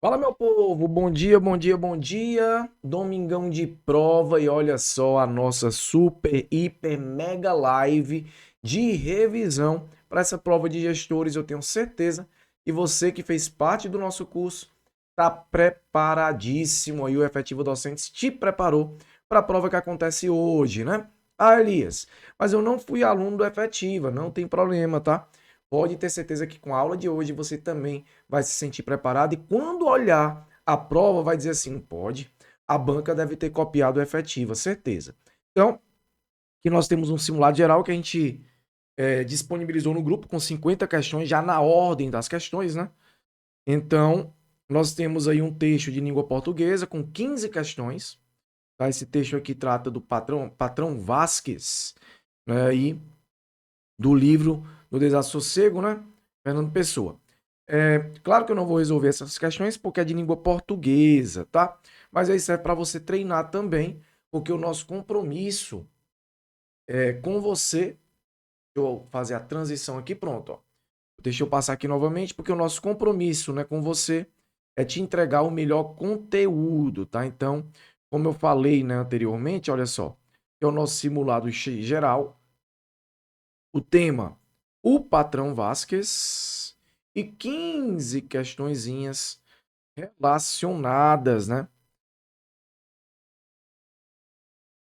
Fala, meu povo, bom dia, bom dia, bom dia. Domingão de prova e olha só a nossa super, hiper, mega live de revisão para essa prova de gestores. Eu tenho certeza que você que fez parte do nosso curso está preparadíssimo aí. O Efetivo Docentes te preparou para a prova que acontece hoje, né? Ah, Elias, mas eu não fui aluno do Efetiva, não tem problema, tá? Pode ter certeza que com a aula de hoje você também vai se sentir preparado e quando olhar a prova vai dizer assim, pode, a banca deve ter copiado efetiva, certeza. Então, que nós temos um simulado geral que a gente disponibilizou no grupo com 50 questões, já na ordem das questões, né? Então, nós temos aí um texto de língua portuguesa com 15 questões. Tá? Esse texto aqui trata do patrão Vasques, né? E do livro do Desassossego, né? Fernando Pessoa. Claro que eu não vou resolver essas questões porque é de língua portuguesa, tá? Mas aí serve para você treinar também, porque o nosso compromisso é com você. Deixa eu fazer a transição aqui, pronto, ó. Deixa eu passar aqui novamente, porque o nosso compromisso, né, com você é te entregar o melhor conteúdo, tá? Então, como eu falei, né, anteriormente, olha só, é o nosso simulado geral, o tema, o patrão Vasquez e 15 questõezinhas relacionadas, né,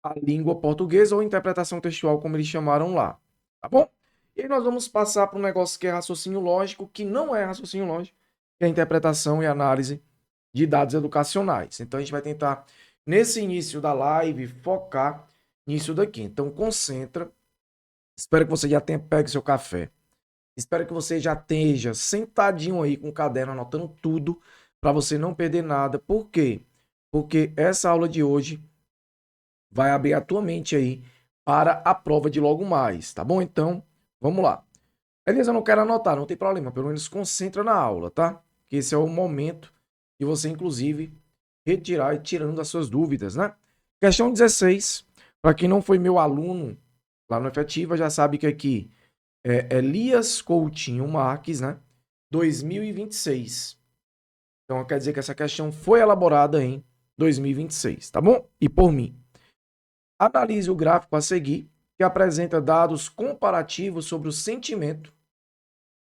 à língua portuguesa ou interpretação textual, como eles chamaram lá, tá bom? E aí nós vamos passar para um negócio que é raciocínio lógico, que não é raciocínio lógico, que é a interpretação e análise de dados educacionais. Então a gente vai tentar, nesse início da live, focar nisso daqui. Então concentra, espero que você já tenha pego seu café, espero que você já esteja sentadinho aí com o caderno, anotando tudo, para você não perder nada. Por quê? Porque essa aula de hoje vai abrir a tua mente aí para a prova de logo mais, tá bom? Então, vamos lá. Elias, eu não quero anotar, não tem problema, pelo menos concentra na aula, tá? Que esse é o momento de você, inclusive, retirar e tirando as suas dúvidas, né? Questão 16, para quem não foi meu aluno lá no Efetiva, já sabe que aqui é Elias Coutinho Marques, né? 2026. Então, quer dizer que essa questão foi elaborada em 2026, tá bom? E por mim. Analise o gráfico a seguir, que apresenta dados comparativos sobre o sentimento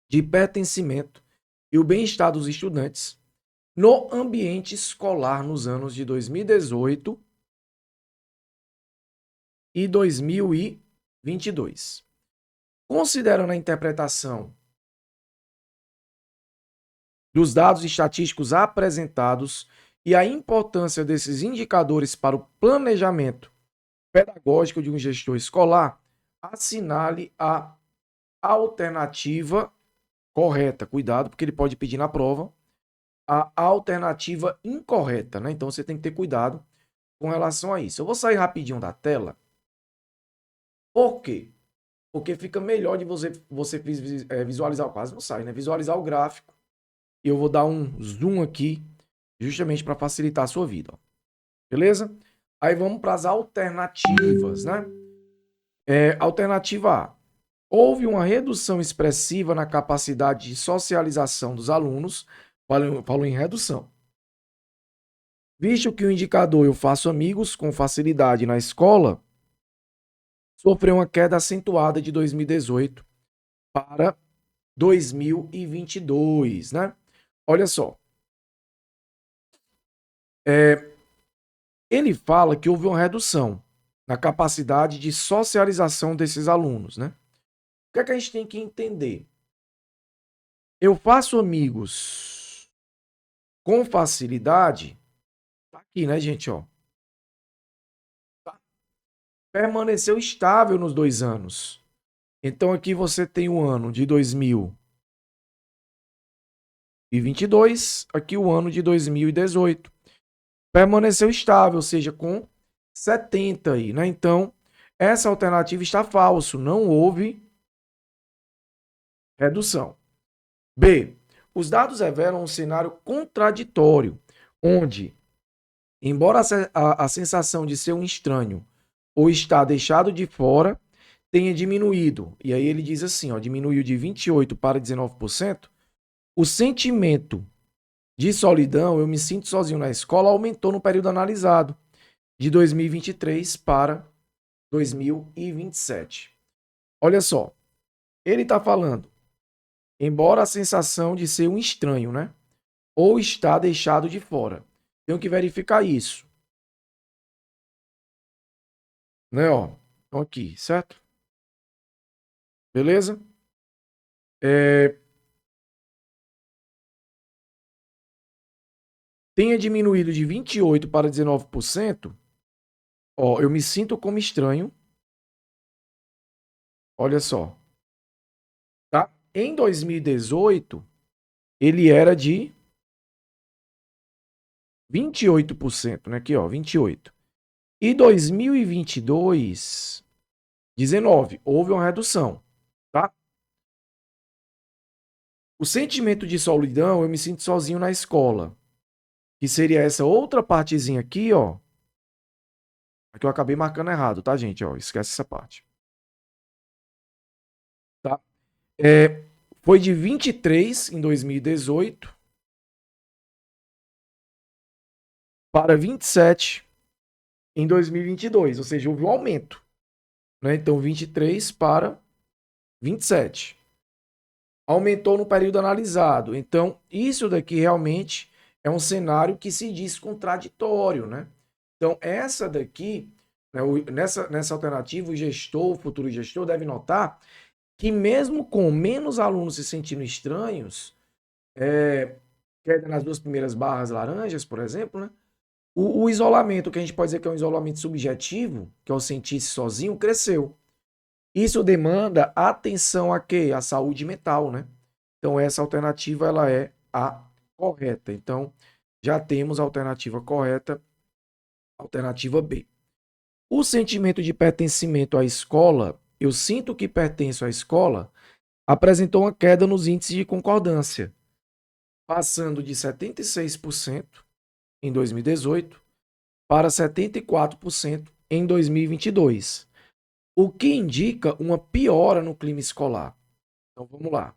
de pertencimento e o bem-estar dos estudantes no ambiente escolar nos anos de 2018 e 2022. Considerando a interpretação dos dados estatísticos apresentados e a importância desses indicadores para o planejamento pedagógico de um gestor escolar, assinale a alternativa correta. Cuidado, porque ele pode pedir na prova a alternativa incorreta, né? Então você tem que ter cuidado com relação a isso. Eu vou sair rapidinho da tela. Por quê? Porque fica melhor de você visualizar, quase não sai, né? Visualizar o gráfico. E eu vou dar um zoom aqui, justamente para facilitar a sua vida. Ó. Beleza? Aí vamos para as alternativas, né? Alternativa A. Houve uma redução expressiva na capacidade de socialização dos alunos. Falou em redução. Visto que o indicador eu faço amigos com facilidade na escola, sofreu uma queda acentuada de 2018 para 2022, né? Olha só, ele fala que houve uma redução na capacidade de socialização desses alunos, né? O que é que a gente tem que entender? Eu faço amigos com facilidade, tá aqui, né, gente, ó. Permaneceu estável nos 2 anos. Então aqui você tem o ano de 2022, aqui o ano de 2018. Permaneceu estável, ou seja, com 70 aí, né? Então, essa alternativa está falso, não houve redução. B. Os dados revelam um cenário contraditório, onde, embora a sensação de ser um estranho ou estar deixado de fora tenha diminuído, e aí ele diz assim, ó, diminuiu de 28% para 19%, o sentimento de solidão, eu me sinto sozinho na escola, aumentou no período analisado, de 2023 para 2027. Olha só, ele está falando, embora a sensação de ser um estranho, né? Ou está deixado de fora. Tenho que verificar isso. Né, ó. Então aqui, certo? Beleza? Tenha diminuído de 28% para 19%. Ó, eu me sinto como estranho. Olha só. Tá? Em 2018, ele era de 28%, né? Aqui, ó, 28%. E 2022, 19%. Houve uma redução, tá? O sentimento de solidão, eu me sinto sozinho na escola. Que seria essa outra partezinha aqui, ó. Aqui eu acabei marcando errado, tá, gente? Ó, esquece essa parte. Tá? Foi de 23 em 2018 para 27 em 2022, ou seja, houve um aumento, né? Então 23 para 27. Aumentou no período analisado. Então, isso daqui realmente é um cenário que se diz contraditório, né? Então, essa daqui, né, nessa alternativa, o gestor, o futuro gestor, deve notar que mesmo com menos alunos se sentindo estranhos, queda nas duas primeiras barras laranjas, por exemplo, né? O isolamento, que a gente pode dizer que é um isolamento subjetivo, que é o sentir-se sozinho, cresceu. Isso demanda atenção a quê? A saúde mental, né? Então, essa alternativa, ela é a correta. Então, já temos a alternativa correta, alternativa B. O sentimento de pertencimento à escola, eu sinto que pertenço à escola, apresentou uma queda nos índices de concordância, passando de 76% em 2018 para 74% em 2022, o que indica uma piora no clima escolar. Então vamos lá.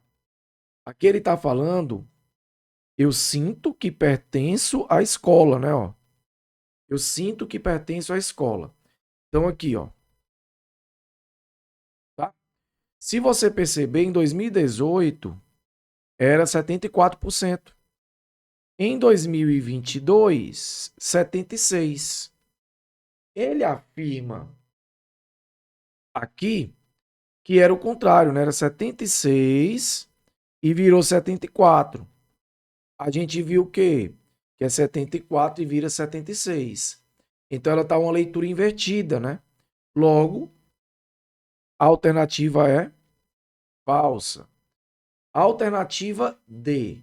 Aqui ele está falando, eu sinto que pertenço à escola, né? Ó. Eu sinto que pertenço à escola. Então aqui, ó. Tá? Se você perceber, em 2018 era 74%. Em 2022, 76%. Ele afirma aqui que era o contrário, né? Era 76 e virou 74. A gente viu o quê? Que é 74 e vira 76. Então ela está uma leitura invertida, né? Logo, a alternativa é falsa. Alternativa D.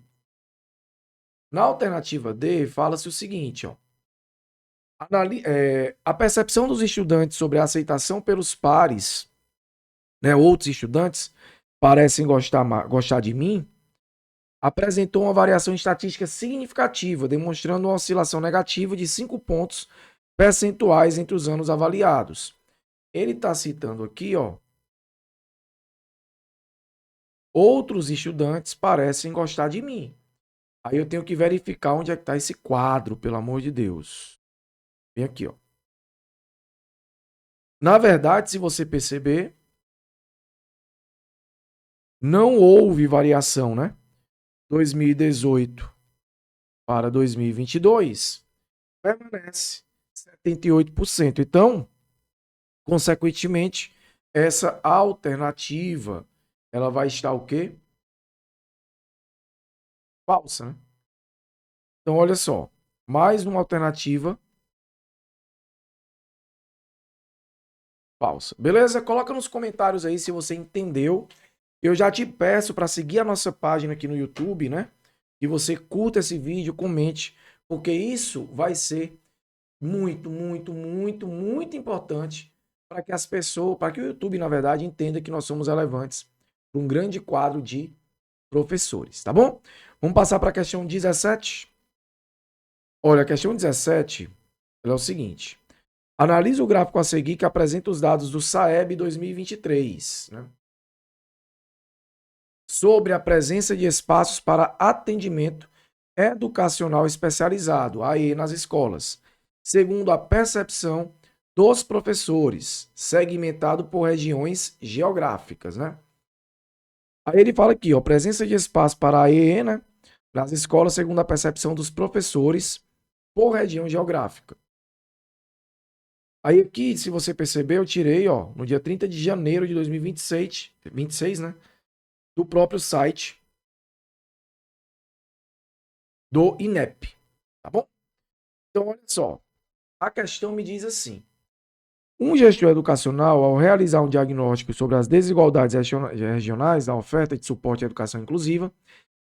Na alternativa D, fala-se o seguinte, ó. A percepção dos estudantes sobre a aceitação pelos pares, né, outros estudantes, parecem gostar de mim, apresentou uma variação estatística significativa, demonstrando uma oscilação negativa de 5 pontos percentuais entre os anos avaliados. Ele está citando aqui, ó, outros estudantes parecem gostar de mim. Aí eu tenho que verificar onde é que está esse quadro, pelo amor de Deus. Vem aqui, ó. Na verdade, se você perceber, não houve variação, né? 2018 para 2022 permanece 78%. Então, consequentemente, essa alternativa, ela vai estar o quê? Falsa, né? Então, olha só, mais uma alternativa falsa. Beleza? Coloca nos comentários aí se você entendeu. Eu já te peço para seguir a nossa página aqui no YouTube, né? E você curta esse vídeo, comente, porque isso vai ser muito, muito, muito, muito importante para que as pessoas, para que o YouTube, na verdade, entenda que nós somos relevantes para um grande quadro de professores, tá bom? Vamos passar para a questão 17. Olha, a questão 17 é o seguinte. Analise o gráfico a seguir que apresenta os dados do SAEB 2023, né? Sobre a presença de espaços para atendimento educacional especializado, AE, nas escolas, segundo a percepção dos professores, segmentado por regiões geográficas, né? Aí ele fala aqui, ó, presença de espaço para AE, né, nas escolas, segundo a percepção dos professores, por região geográfica. Aí aqui, se você perceber, eu tirei, ó, no dia 30 de janeiro de 2026, né, do próprio site do INEP, tá bom? Então, olha só, a questão me diz assim: um gestor educacional, ao realizar um diagnóstico sobre as desigualdades regionais da oferta de suporte à educação inclusiva,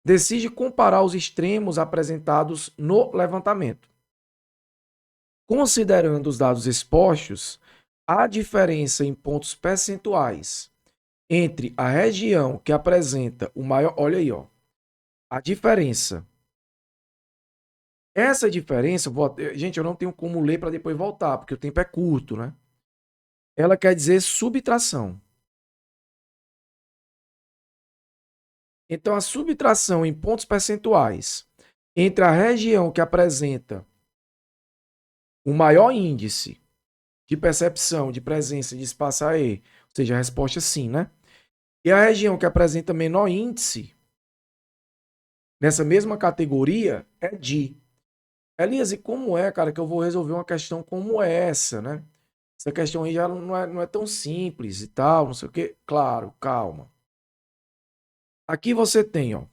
decide comparar os extremos apresentados no levantamento. Considerando os dados expostos, a diferença em pontos percentuais entre a região que apresenta o maior. Olha aí, ó. A diferença. Essa diferença, gente, eu não tenho como ler para depois voltar, porque o tempo é curto, né? Ela quer dizer subtração. Então, a subtração em pontos percentuais entre a região que apresenta o maior índice de percepção de presença de espaço AE, ou seja, a resposta sim, né? E a região que apresenta menor índice nessa mesma categoria é de. Elias, e como é, cara, que eu vou resolver uma questão como essa, né? Essa questão aí já não é tão simples e tal, não sei o quê. Claro, calma. Aqui você tem, ó,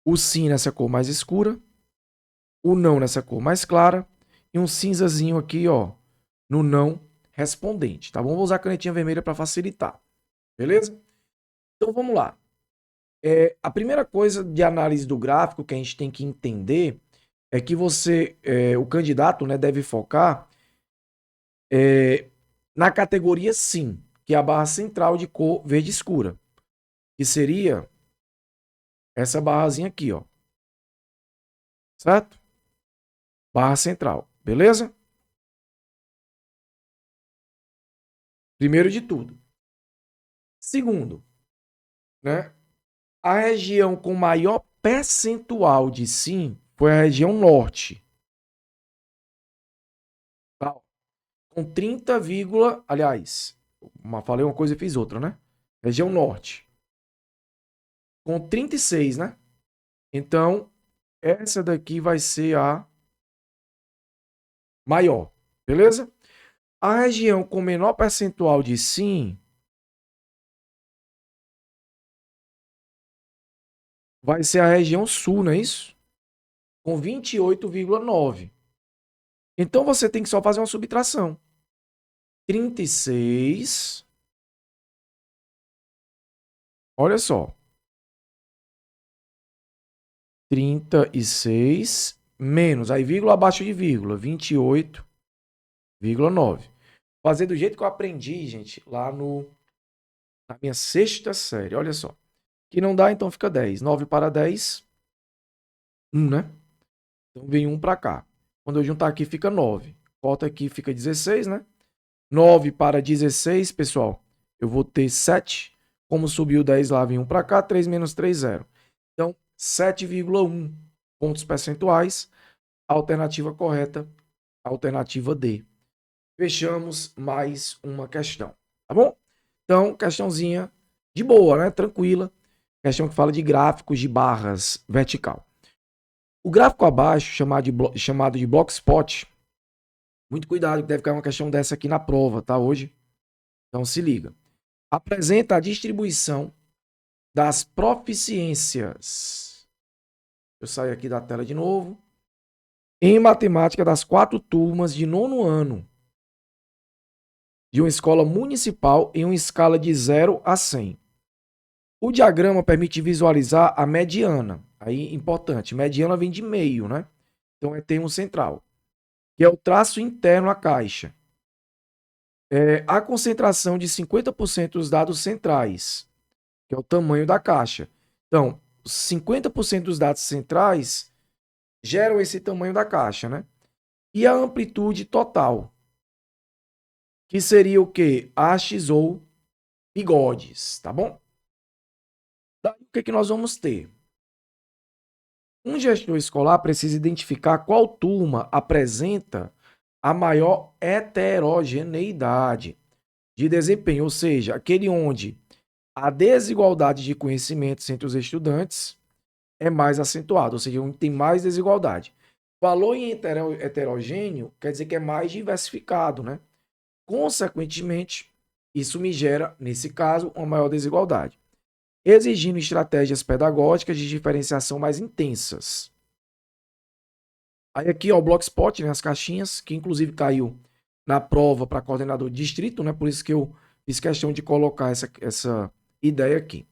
o sim nessa cor mais escura, o não nessa cor mais clara e um cinzazinho aqui, ó, no não respondente, tá bom? Vou usar a canetinha vermelha para facilitar, beleza? Então vamos lá. A primeira coisa de análise do gráfico que a gente tem que entender é que o candidato, né, deve focar na categoria sim, que é a barra central de cor verde escura, que seria essa barrazinha aqui, ó, certo? Barra central, beleza? Primeiro de tudo. Segundo, né, a região com maior percentual de sim foi a região norte. Tá? Com 30, aliás, falei uma coisa e fiz outra, né? Região norte. Com 36, né? Então, essa daqui vai ser a maior, beleza? A região com menor percentual de sim vai ser a região sul, não é isso? Com 28,9. Então você tem que só fazer uma subtração. 36. Olha só. 36 menos, aí vírgula abaixo de vírgula, 28,9. Fazer do jeito que eu aprendi, gente, lá na minha sexta série. Olha só. Que não dá, então fica 10. 9 para 10, 1, né? Então vem 1 para cá. Quando eu juntar aqui, fica 9. Volta aqui, fica 16, né? 9 para 16, pessoal, eu vou ter 7. Como subiu 10 lá, vem 1 para cá, 3 menos 3, 0. Então, 7,1 pontos percentuais. Alternativa correta, alternativa D. Fechamos mais uma questão, tá bom? Então, questãozinha de boa, né? Tranquila. Questão que fala de gráficos de barras vertical. O gráfico abaixo, chamado de block spot, muito cuidado que deve cair uma questão dessa aqui na prova, tá? Hoje. Então se liga. Apresenta a distribuição das proficiências. Eu saio aqui da tela de novo. Em matemática das 4 turmas de 9º ano de uma escola municipal em uma escala de 0 a 100. O diagrama permite visualizar a mediana. Aí, importante, mediana vem de meio, né? Então é termo central, que é o traço interno à caixa. A concentração de 50% dos dados centrais, que é o tamanho da caixa. Então, 50% dos dados centrais geram esse tamanho da caixa, né? E a amplitude total, que seria o quê? Hastes ou bigodes, tá bom? Daí o que nós vamos ter? Um gestor escolar precisa identificar qual turma apresenta a maior heterogeneidade de desempenho, ou seja, aquele onde a desigualdade de conhecimentos entre os estudantes é mais acentuada, ou seja, onde tem mais desigualdade. Valor em heterogêneo quer dizer que é mais diversificado, né? Consequentemente, isso me gera, nesse caso, uma maior desigualdade, exigindo estratégias pedagógicas de diferenciação mais intensas. Aí aqui, ó, o Blockspot, né, as caixinhas, que inclusive caiu na prova para coordenador de distrito, né? Por isso que eu fiz questão de colocar essa ideia aqui.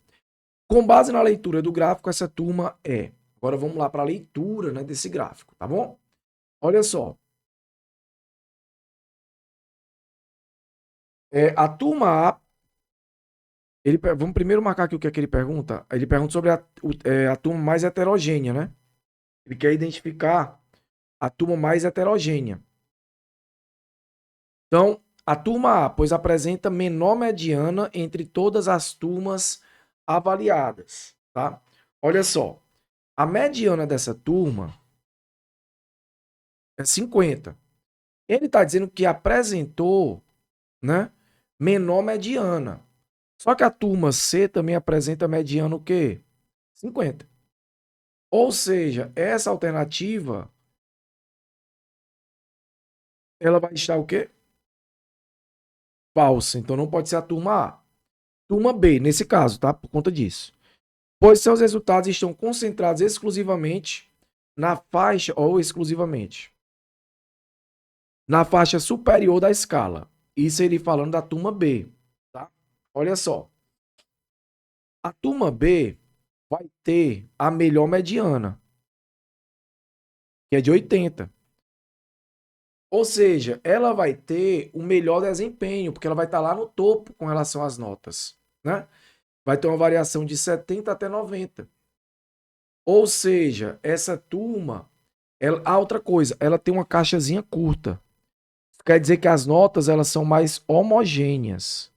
Com base na leitura do gráfico, essa turma é. Agora vamos lá para a leitura, né, desse gráfico, tá bom? Olha só. A turma A. Vamos primeiro marcar aqui o que é que ele pergunta. Ele pergunta sobre a turma mais heterogênea, né? Ele quer identificar a turma mais heterogênea. Então, a turma A, pois apresenta menor mediana entre todas as turmas avaliadas, tá? Olha só, a mediana dessa turma é 50. Ele está dizendo que apresentou, né, menor mediana. Só que a turma C também apresenta mediana o quê? 50. Ou seja, essa alternativa, ela vai estar o quê? Falsa. Então não pode ser a turma A. Turma B, nesse caso, tá? Por conta disso. Pois seus resultados estão concentrados exclusivamente na faixa, ou exclusivamente, na faixa superior da escala. Isso ele falando da turma B, tá? Olha só. A turma B vai ter a melhor mediana, que é de 80. Ou seja, ela vai ter o melhor desempenho, porque ela vai estar lá no topo com relação às notas, né? Vai ter uma variação de 70 até 90. Ou seja, essa turma, outra coisa, ela tem uma caixazinha curta. Quer dizer que as notas elas são mais homogêneas.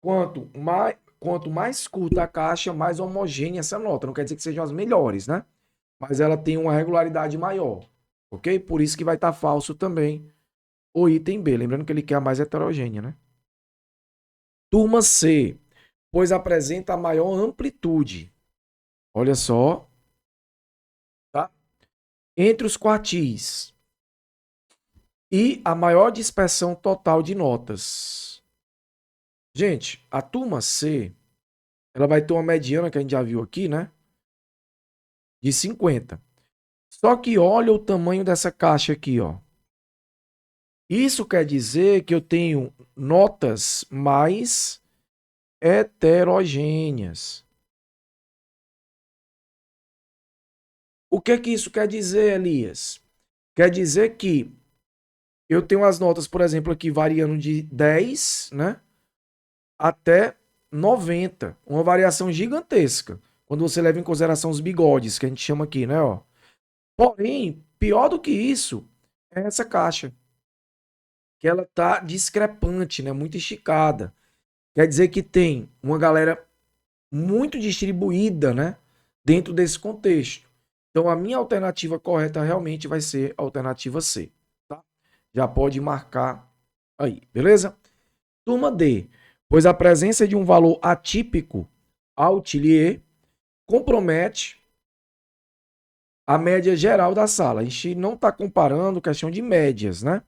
Quanto mais curta a caixa, mais homogênea essa nota. Não quer dizer que sejam as melhores, né? Mas ela tem uma regularidade maior, ok? Por isso que vai estar falso também o item B. Lembrando que ele quer a mais heterogênea, né? Turma C, pois apresenta a maior amplitude. Olha só, tá? Entre os quartis e a maior dispersão total de notas. Gente, a turma C, ela vai ter uma mediana que a gente já viu aqui, né? De 50. Só que olha o tamanho dessa caixa aqui, ó. Isso quer dizer que eu tenho notas mais heterogêneas. O que que isso quer dizer, Elias? Quer dizer que eu tenho as notas, por exemplo, aqui variando de 10, né, até 90, uma variação gigantesca, quando você leva em consideração os bigodes, que a gente chama aqui, né, ó. Porém, pior do que isso é essa caixa, que ela tá discrepante, né, muito esticada. Quer dizer que tem uma galera muito distribuída, né, dentro desse contexto. Então, a minha alternativa correta realmente vai ser a alternativa C, tá? Já pode marcar aí, beleza? Turma D, pois a presença de um valor atípico Outlier compromete a média geral da sala. A gente não está comparando questão de médias, né?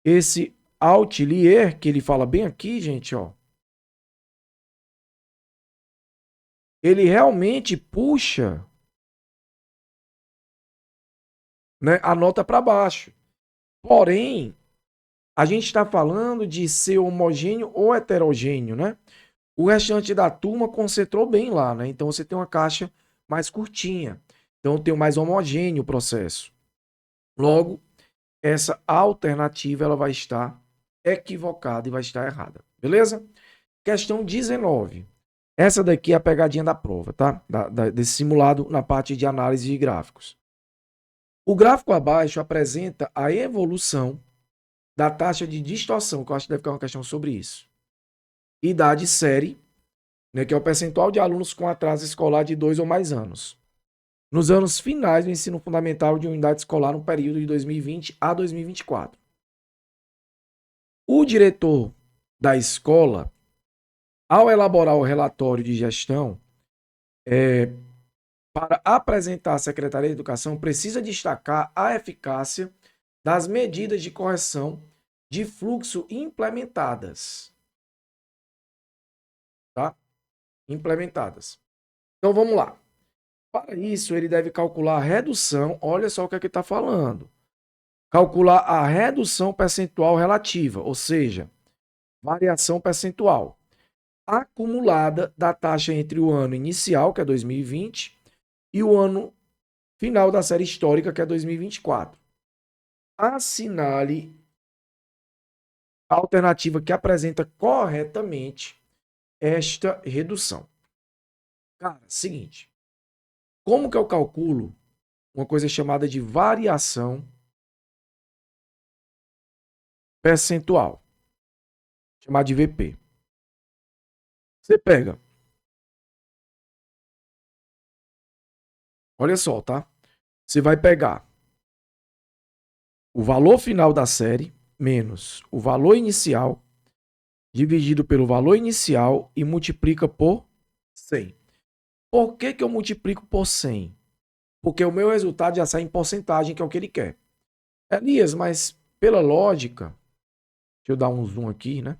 Esse Outlier, que ele fala bem aqui, gente, ó, ele realmente puxa, né, a nota para baixo. Porém, a gente está falando de ser homogêneo ou heterogêneo, né? O restante da turma concentrou bem lá, né? Então você tem uma caixa mais curtinha. Então tem mais homogêneo o processo. Logo, essa alternativa ela vai estar equivocada e vai estar errada. Beleza? Questão 19. Essa daqui é a pegadinha da prova, tá? Desse simulado na parte de análise de gráficos. O gráfico abaixo apresenta a evolução da taxa de distorção, que eu acho que deve ficar uma questão sobre isso. E da de série, né, que é o percentual de alunos com atraso escolar de 2 ou mais anos, nos anos finais do ensino fundamental de unidade escolar no período de 2020 a 2024. O diretor da escola, ao elaborar o relatório de gestão, para apresentar à Secretaria de Educação, precisa destacar a eficácia das medidas de correção de fluxo implementadas. Tá? Implementadas. Então vamos lá. Para isso, ele deve calcular a redução. Olha só o que é que está falando. Calcular a redução percentual relativa, ou seja, variação percentual acumulada da taxa entre o ano inicial, que é 2020, e o ano final da série histórica, que é 2024. Assinale a alternativa que apresenta corretamente esta redução. Cara, seguinte. Como que eu calculo uma coisa chamada de variação percentual? Chamada de VP. Você pega. Olha só, tá? Você vai pegar o valor final da série menos o valor inicial dividido pelo valor inicial e multiplica por 100. Por que eu multiplico por 100? Porque o meu resultado já sai em porcentagem, que é o que ele quer. Elias, mas pela lógica, deixa eu dar um zoom aqui, né?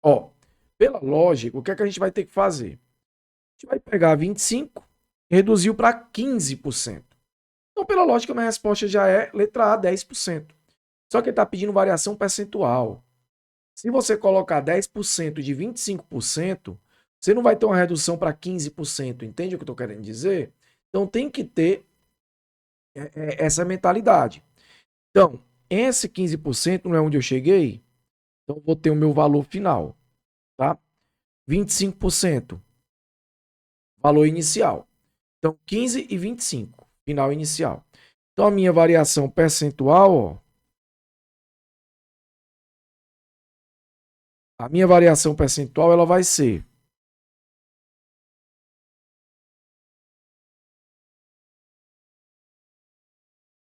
Ó, pela lógica, o que é que a gente vai ter que fazer? A gente vai pegar 25, reduziu para 15%. Então, pela lógica, minha resposta já é letra A, 10%. Só que ele está pedindo variação percentual. Se você colocar 10% de 25%, você não vai ter uma redução para 15%. Entende o que eu estou querendo dizer? Então, tem que ter essa mentalidade. Então, esse 15% não é onde eu cheguei. Então, eu vou ter o meu valor final. Tá? 25%. Valor inicial. Então, 15 e 25. Final inicial. Então, a minha variação percentual, ó, a minha variação percentual ela vai ser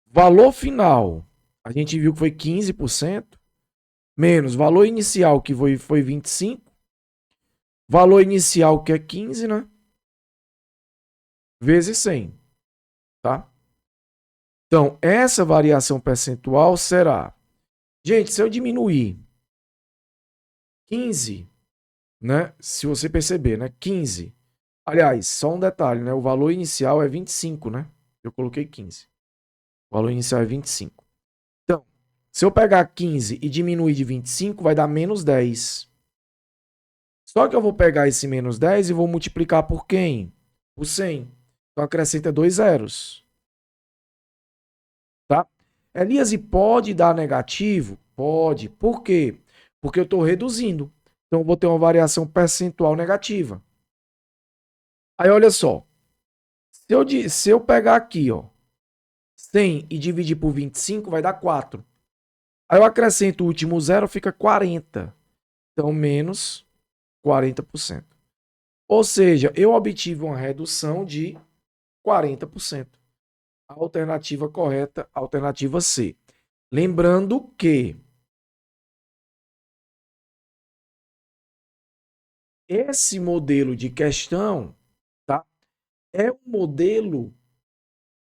valor final, a gente viu que foi 15%, menos valor inicial, que foi 25%, valor inicial, que é 15, né? Vezes 100, tá? Então, essa variação percentual será... Gente, se eu diminuir 15, né? Se você perceber, né? 15. Aliás, só um detalhe, né? O valor inicial é 25, né? Eu coloquei 15. O valor inicial é 25. Então, se eu pegar 15 e diminuir de 25, vai dar menos 10. Só que eu vou pegar esse menos 10 e vou multiplicar por quem? Por 100. Então, acrescenta 2 zeros. Tá? Elias, e pode dar negativo? Pode. Por quê? Porque eu estou reduzindo. Então, eu vou ter uma variação percentual negativa. Aí, olha só. Se eu pegar aqui, ó, 100 e dividir por 25, vai dar 4. Aí eu acrescento o último zero, fica 40. Então, menos 40%. Ou seja, eu obtive uma redução de 40%. A alternativa correta, alternativa C. Lembrando que esse modelo de questão, tá, é um modelo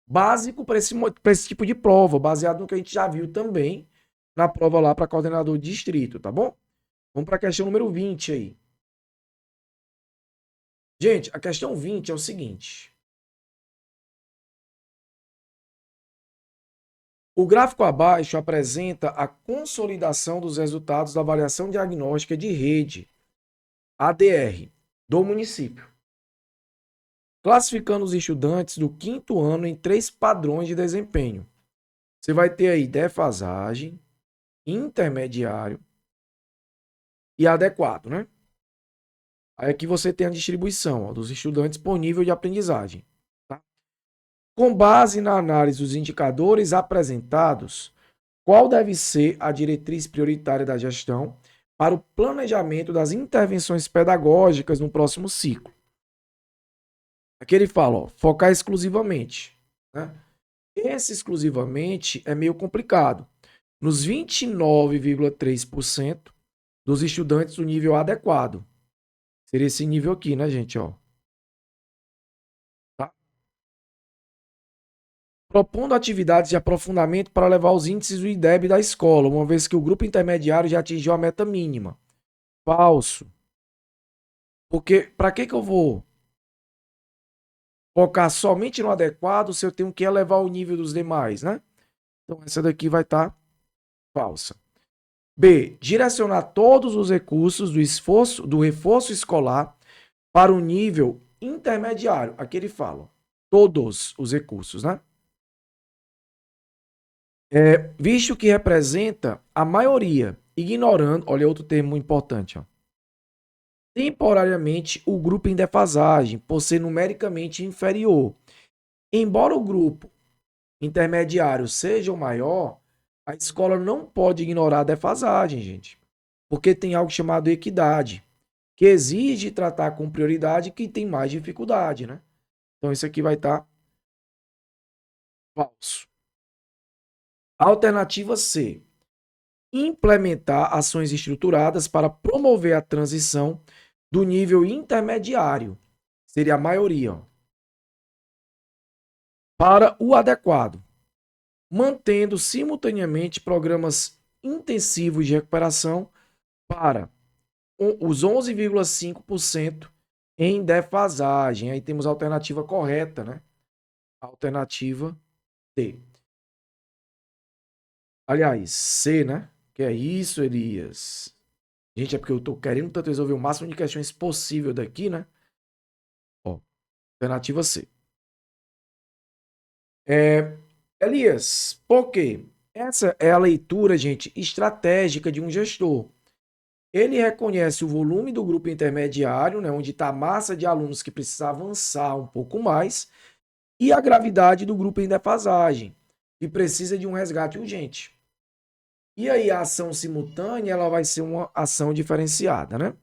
básico para esse tipo de prova, baseado no que a gente já viu também na prova lá para coordenador de distrito, tá bom? Vamos para a questão número 20 aí. Gente, a questão 20 é o seguinte. O gráfico abaixo apresenta a consolidação dos resultados da avaliação diagnóstica de rede, ADR, do município, classificando os estudantes do quinto ano em 3 padrões de desempenho. Você vai ter aí defasagem, intermediário e adequado, né? Aí aqui você tem a distribuição, ó, dos estudantes por nível de aprendizagem. Tá? Com base na análise dos indicadores apresentados, qual deve ser a diretriz prioritária da gestão para o planejamento das intervenções pedagógicas no próximo ciclo. Aqui ele fala, ó, focar exclusivamente, né? Esse exclusivamente é meio complicado. Nos 29,3% dos estudantes do nível adequado. Seria esse nível aqui, né, gente? Ó. Tá? Propondo atividades de aprofundamento para levar os índices do IDEB da escola, uma vez que o grupo intermediário já atingiu a meta mínima. Falso. Porque para que eu vou focar somente no adequado se eu tenho que elevar o nível dos demais, né? Então essa daqui vai estar falsa. B. Direcionar todos os recursos do reforço escolar para o nível intermediário. Aqui ele fala todos os recursos, né? Visto que representa a maioria, ignorando, olha outro termo importante, ó, temporariamente o grupo em defasagem, por ser numericamente inferior. Embora o grupo intermediário seja o maior, a escola não pode ignorar a defasagem, gente, porque tem algo chamado equidade, que exige tratar com prioridade quem tem mais dificuldade, né? Então isso aqui vai estar falso. Alternativa C. Implementar ações estruturadas para promover a transição do nível intermediário, seria a maioria, ó, para o adequado, mantendo simultaneamente programas intensivos de recuperação para os 11,5% em defasagem. Aí temos a alternativa correta, né? Alternativa D. Aliás, C, né? Que é isso, Elias? Gente, é porque eu tô querendo tanto resolver o máximo de questões possível daqui, né? Ó, alternativa C. Elias, por quê? Essa é a leitura, gente, estratégica de um gestor. Ele reconhece o volume do grupo intermediário, né, onde está a massa de alunos que precisa avançar um pouco mais, e a gravidade do grupo em defasagem, que precisa de um resgate urgente. E aí a ação simultânea ela vai ser uma ação diferenciada, né?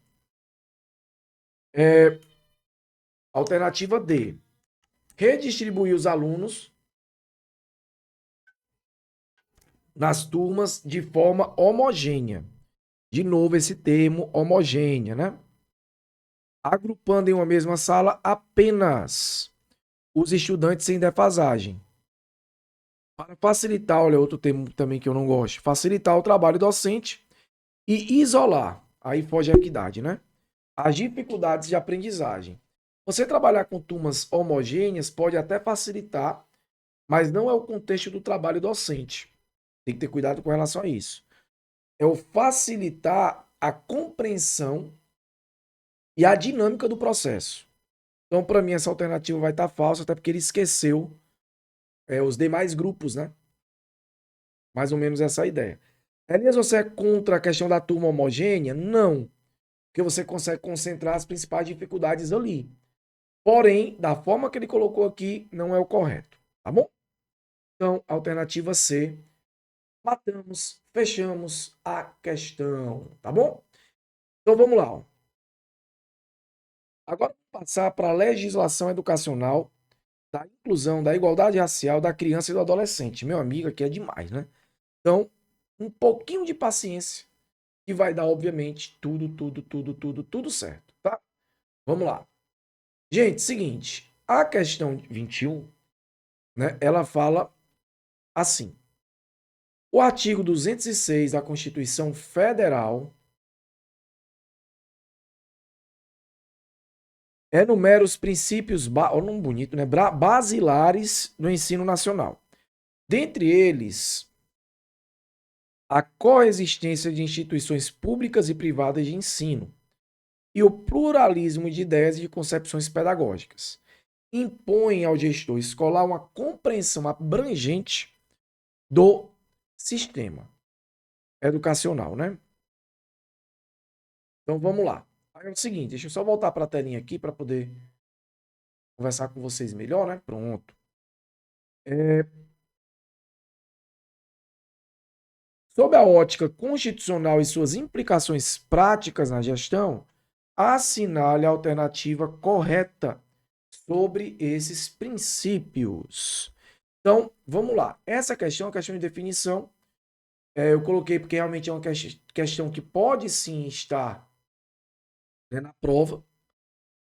Alternativa D. Redistribuir os alunos nas turmas de forma homogênea. De novo esse termo homogênea, né? Agrupando em uma mesma sala apenas os estudantes em defasagem. Para facilitar, olha outro termo também que eu não gosto, facilitar o trabalho docente e isolar, aí foge a equidade, né? As dificuldades de aprendizagem. Você trabalhar com turmas homogêneas pode até facilitar, mas não é o contexto do trabalho docente. Tem que ter cuidado com relação a isso. É o facilitar a compreensão e a dinâmica do processo. Então, para mim, essa alternativa vai estar falsa, até porque ele esqueceu os demais grupos, né? Mais ou menos essa é a ideia. Elias, você é contra a questão da turma homogênea? Não, porque você consegue concentrar as principais dificuldades ali. Porém, da forma que ele colocou aqui, não é o correto, tá bom? Então, alternativa C, matamos, fechamos a questão, tá bom? Então, vamos lá. Ó. Agora, vamos passar para a legislação educacional da inclusão, da igualdade racial da criança e do adolescente. Meu amigo, aqui é demais, né? Então, um pouquinho de paciência que vai dar, obviamente, tudo certo, tá? Vamos lá. Gente, seguinte, a questão 21, né, ela fala assim: o artigo 206 da Constituição Federal enumera os princípios, não bonito, né, basilares do ensino nacional. Dentre eles, a coexistência de instituições públicas e privadas de ensino e o pluralismo de ideias e de concepções pedagógicas. Impõe ao gestor escolar uma compreensão abrangente do sistema educacional, né? Então vamos lá. Aí é o seguinte, deixa eu só voltar para a telinha aqui para poder conversar com vocês melhor, né? Pronto. Sob a ótica constitucional e suas implicações práticas na gestão, assinale a alternativa correta sobre esses princípios. Então, vamos lá. Essa questão é uma questão de definição. Eu coloquei porque realmente é uma questão que pode sim estar, né, na prova.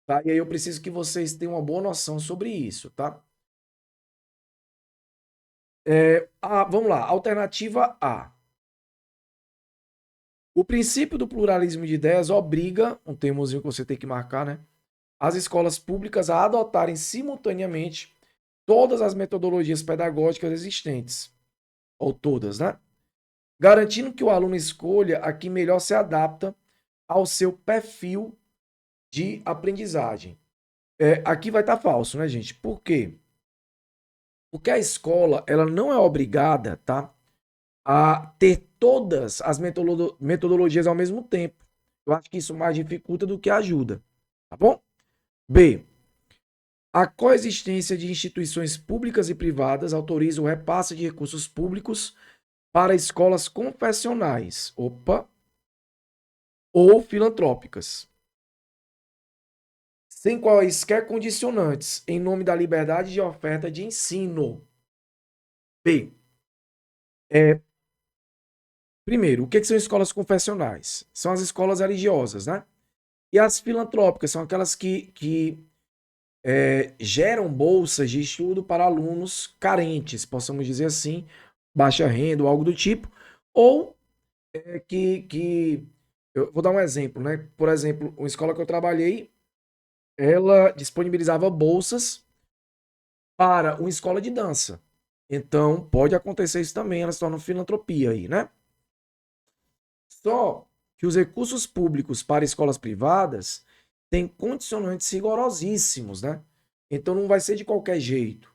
Tá? E aí eu preciso que vocês tenham uma boa noção sobre isso, tá? Vamos lá. Alternativa A. O princípio do pluralismo de ideias obriga, um termozinho que você tem que marcar, né? As escolas públicas a adotarem simultaneamente todas as metodologias pedagógicas existentes, ou todas, né? Garantindo que o aluno escolha a que melhor se adapta ao seu perfil de aprendizagem. Aqui vai estar falso, né, gente? Por quê? Porque a escola, ela não é obrigada, tá, a ter todas as metodologias ao mesmo tempo. Eu acho que isso mais dificulta do que ajuda, tá bom? B. A coexistência de instituições públicas e privadas autoriza o repasse de recursos públicos para escolas confessionais, ou filantrópicas, sem quaisquer condicionantes, em nome da liberdade de oferta de ensino. B. Primeiro, o que são escolas confessionais? São as escolas religiosas, né? E as filantrópicas são aquelas que geram bolsas de estudo para alunos carentes, possamos dizer assim, baixa renda ou algo do tipo, ou eu vou dar um exemplo, né? Por exemplo, uma escola que eu trabalhei, ela disponibilizava bolsas para uma escola de dança. Então, pode acontecer isso também, ela se torna filantropia aí, né? Só que os recursos públicos para escolas privadas têm condicionantes rigorosíssimos, né? Então não vai ser de qualquer jeito.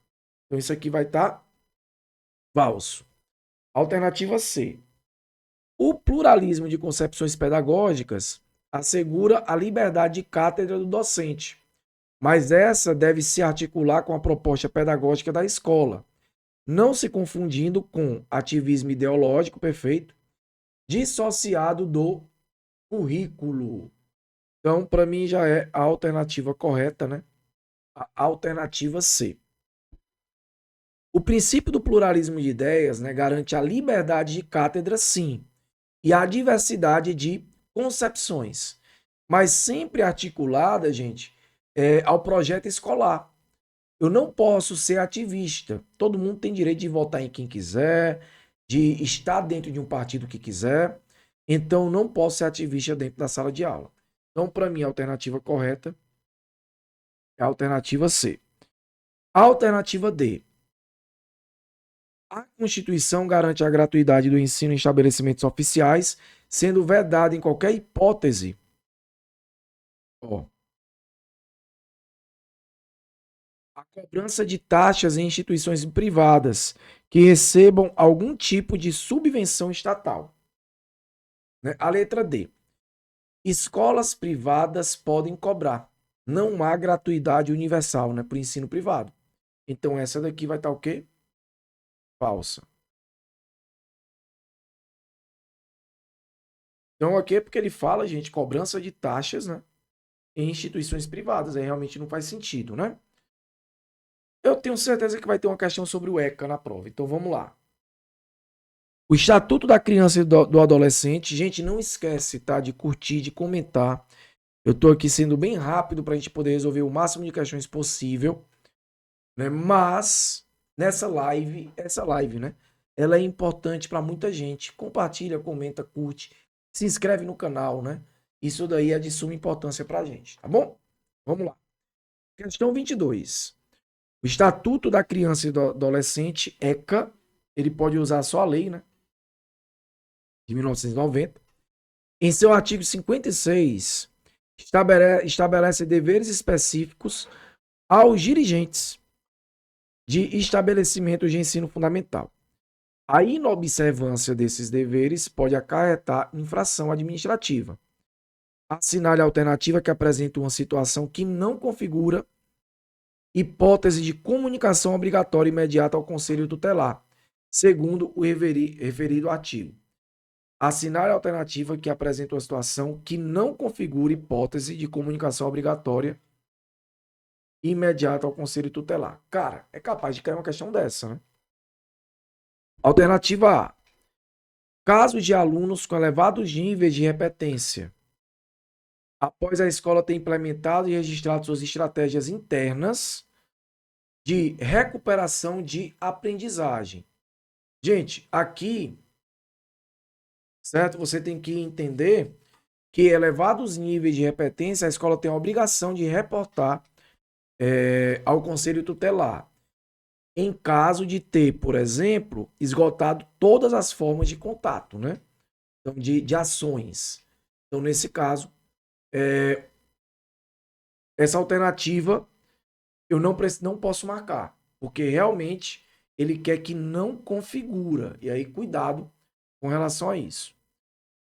Então isso aqui vai estar falso. Alternativa C. O pluralismo de concepções pedagógicas assegura a liberdade de cátedra do docente, mas essa deve se articular com a proposta pedagógica da escola, não se confundindo com ativismo ideológico perfeito, dissociado do currículo. Então, para mim, já é a alternativa correta, né? A alternativa C. O princípio do pluralismo de ideias, né, garante a liberdade de cátedra, sim, e a diversidade de concepções, mas sempre articulada, gente, ao projeto escolar. Eu não posso ser ativista. Todo mundo tem direito de votar em quem quiser, de estar dentro de um partido que quiser. Então, não posso ser ativista dentro da sala de aula. Então, para mim, a alternativa correta é a alternativa C. A alternativa D. A Constituição garante a gratuidade do ensino em estabelecimentos oficiais, sendo vedada em qualquer hipótese. A cobrança de taxas em instituições privadas que recebam algum tipo de subvenção estatal. Né? A letra D. Escolas privadas podem cobrar. Não há gratuidade universal, né, para o ensino privado. Então essa daqui vai estar o quê? Falsa. Então aqui é porque ele fala, gente, cobrança de taxas, né, em instituições privadas. Aí realmente não faz sentido, né? Eu tenho certeza que vai ter uma questão sobre o ECA na prova. Então vamos lá. O Estatuto da Criança e do Adolescente. Gente, não esquece, tá? De curtir, de comentar. Eu tô aqui sendo bem rápido para a gente poder resolver o máximo de questões possível, né? Mas essa live, né? Ela é importante para muita gente. Compartilha, comenta, curte, se inscreve no canal, né? Isso daí é de suma importância para a gente, tá bom? Vamos lá. Questão 22. O Estatuto da Criança e do Adolescente, ECA, ele pode usar só a lei, né? De 1990. Em seu artigo 56, estabelece deveres específicos aos dirigentes de estabelecimentos de ensino fundamental. A inobservância desses deveres pode acarretar infração administrativa. Assinale a alternativa que apresenta uma situação que não configura hipótese de comunicação obrigatória imediata ao Conselho Tutelar, segundo o referido artigo. Assinale a alternativa que apresenta uma situação que não configura hipótese de comunicação obrigatória imediata ao conselho tutelar. Cara, é capaz de cair uma questão dessa, né? Alternativa A. Casos de alunos com elevados níveis de repetência. Após a escola ter implementado e registrado suas estratégias internas de recuperação de aprendizagem. Gente, aqui, certo? Você tem que entender que elevados níveis de repetência, a escola tem a obrigação de reportar ao conselho tutelar. Em caso de ter, por exemplo, esgotado todas as formas de contato, né? Então, de ações. Então, nesse caso, essa alternativa eu não posso marcar, porque realmente ele quer que não configura. E aí, cuidado com relação a isso.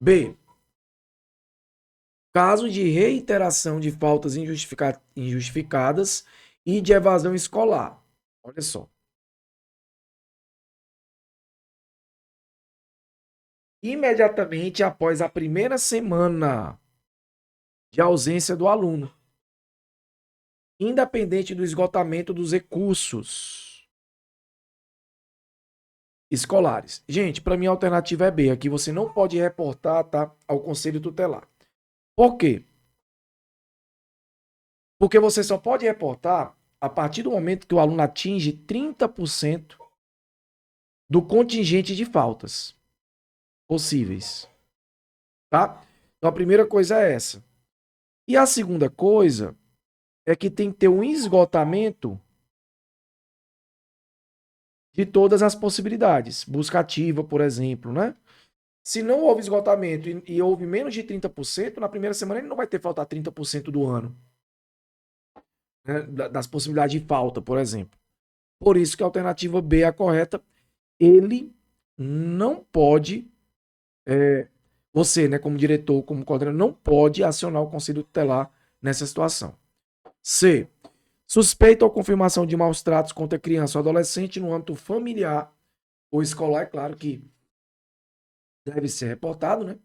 B. Caso de reiteração de faltas injustificadas e de evasão escolar. Olha só. Imediatamente após a primeira semana de ausência do aluno, independente do esgotamento dos recursos escolares. Gente, para mim a alternativa é B. Aqui você não pode reportar, tá, ao conselho tutelar. Por quê? Porque você só pode reportar a partir do momento que o aluno atinge 30% do contingente de faltas possíveis, tá? Então a primeira coisa é essa. E a segunda coisa é que tem que ter um esgotamento de todas as possibilidades. Busca ativa, por exemplo, né? Se não houve esgotamento e houve menos de 30%, na primeira semana ele não vai ter faltar 30% do ano, né? Das possibilidades de falta, por exemplo. Por isso que a alternativa B é a correta. Ele não pode, você, né, como diretor, como coordenador, não pode acionar o conselho tutelar nessa situação. C. Suspeita ou confirmação de maus tratos contra criança ou adolescente no âmbito familiar ou escolar, é claro que deve ser reportado, né?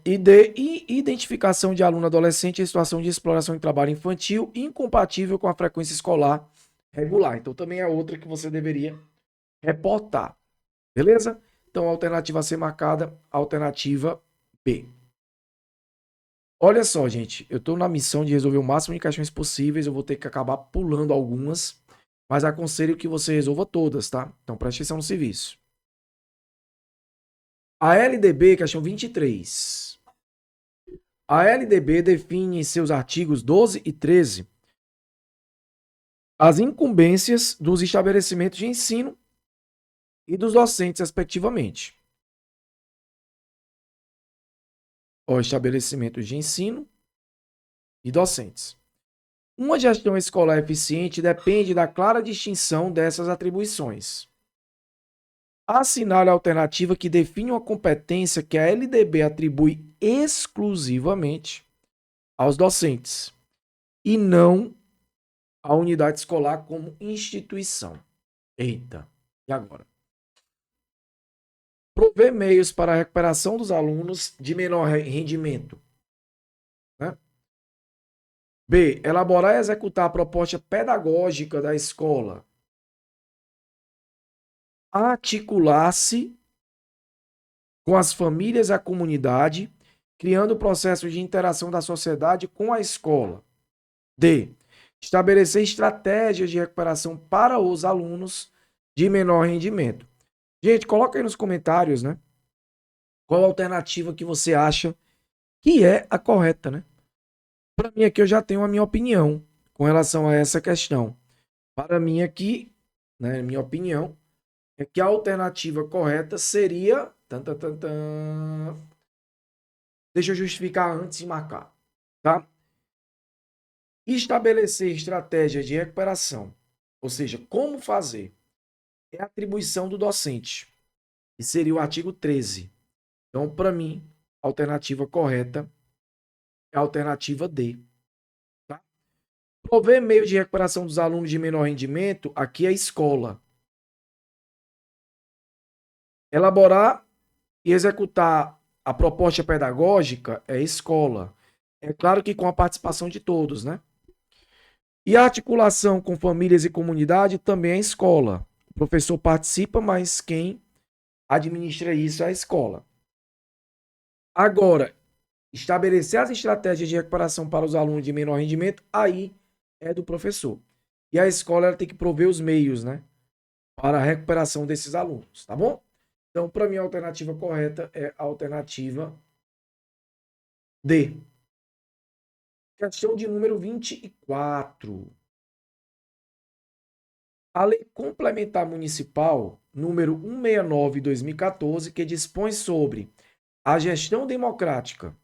E D. Identificação de aluno adolescente em situação de exploração de trabalho infantil incompatível com a frequência escolar regular. Então também é outra que você deveria reportar. Beleza? Então, a alternativa a ser marcada, alternativa B. Olha só, gente, eu estou na missão de resolver o máximo de questões possíveis, eu vou ter que acabar pulando algumas, mas aconselho que você resolva todas, tá? Então, preste atenção no serviço. A LDB, questão 23. A LDB define em seus artigos 12 e 13 as incumbências dos estabelecimentos de ensino e dos docentes, respectivamente. Ó, estabelecimentos de ensino e docentes. Uma gestão escolar eficiente depende da clara distinção dessas atribuições. Assinale a alternativa que define uma competência que a LDB atribui exclusivamente aos docentes e não à unidade escolar como instituição. Eita, e agora? Prover meios para a recuperação dos alunos de menor rendimento. Né? B. Elaborar e executar a proposta pedagógica da escola. Articular-se com as famílias e a comunidade, criando processos de interação da sociedade com a escola. D. Estabelecer estratégias de recuperação para os alunos de menor rendimento. Gente, coloca aí nos comentários, né? Qual a alternativa que você acha que é a correta, né? Para mim aqui eu já tenho a minha opinião com relação a essa questão. Para mim aqui, né, minha opinião é que a alternativa correta seria... Deixa eu justificar antes de marcar, tá? Estabelecer estratégias de recuperação, ou seja, como fazer, é atribuição do docente, e seria o artigo 13. Então, para mim, a alternativa correta é a alternativa D. Tá? Prover meio de recuperação dos alunos de menor rendimento, aqui é a escola. Elaborar e executar a proposta pedagógica é escola. É claro que com a participação de todos, né? E a articulação com famílias e comunidade também é escola. O professor participa, mas quem administra isso é a escola. Agora, estabelecer as estratégias de recuperação para os alunos de menor rendimento, aí é do professor. E a escola ela tem que prover os meios, né, para a recuperação desses alunos, tá bom? Então, para mim, a alternativa correta é a alternativa D. Questão de número 24. A Lei Complementar Municipal número 169 de 2014, que dispõe sobre a gestão democrática,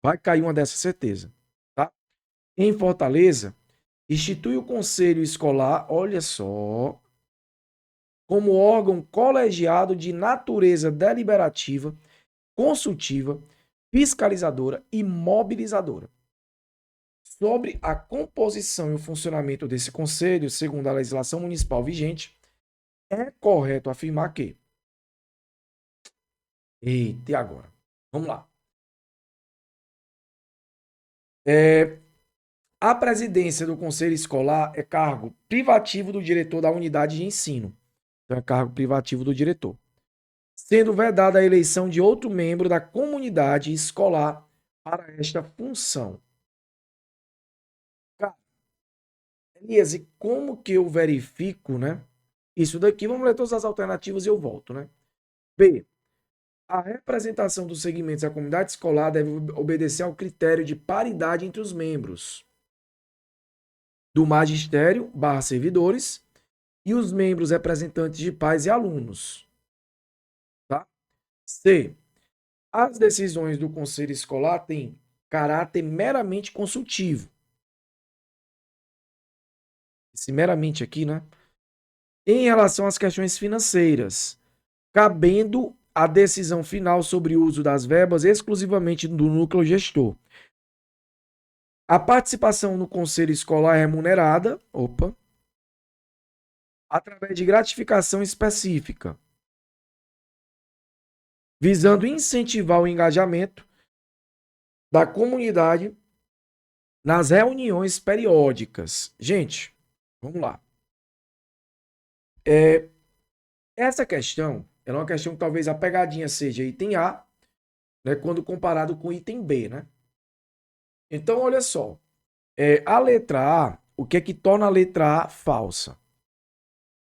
vai cair uma dessa certeza, tá? Em Fortaleza, institui o Conselho Escolar, olha só, como órgão colegiado de natureza deliberativa, consultiva, fiscalizadora e mobilizadora. Sobre a composição e o funcionamento desse conselho, segundo a legislação municipal vigente, é correto afirmar que. Eita, e agora? Vamos lá. A presidência do conselho escolar é cargo privativo do diretor da unidade de ensino. Então, é cargo privativo do diretor. Sendo vedada a eleição de outro membro da comunidade escolar para esta função. Cara, Elias, e como que eu verifico, né? Isso daqui, vamos ler todas as alternativas e eu volto, né? B. A representação dos segmentos da comunidade escolar deve obedecer ao critério de paridade entre os membros do magistério / servidores e os membros representantes de pais e alunos. Tá? C. As decisões do conselho escolar têm caráter meramente consultivo. Esse meramente aqui, né? Em relação às questões financeiras, cabendo a decisão final sobre o uso das verbas exclusivamente do núcleo gestor. A participação no conselho escolar é remunerada, através de gratificação específica, visando incentivar o engajamento da comunidade nas reuniões periódicas. Gente, vamos lá. Essa questão é uma questão que talvez a pegadinha seja item A, né, quando comparado com item B, né? Então, olha só. A letra A, o que é que torna a letra A falsa?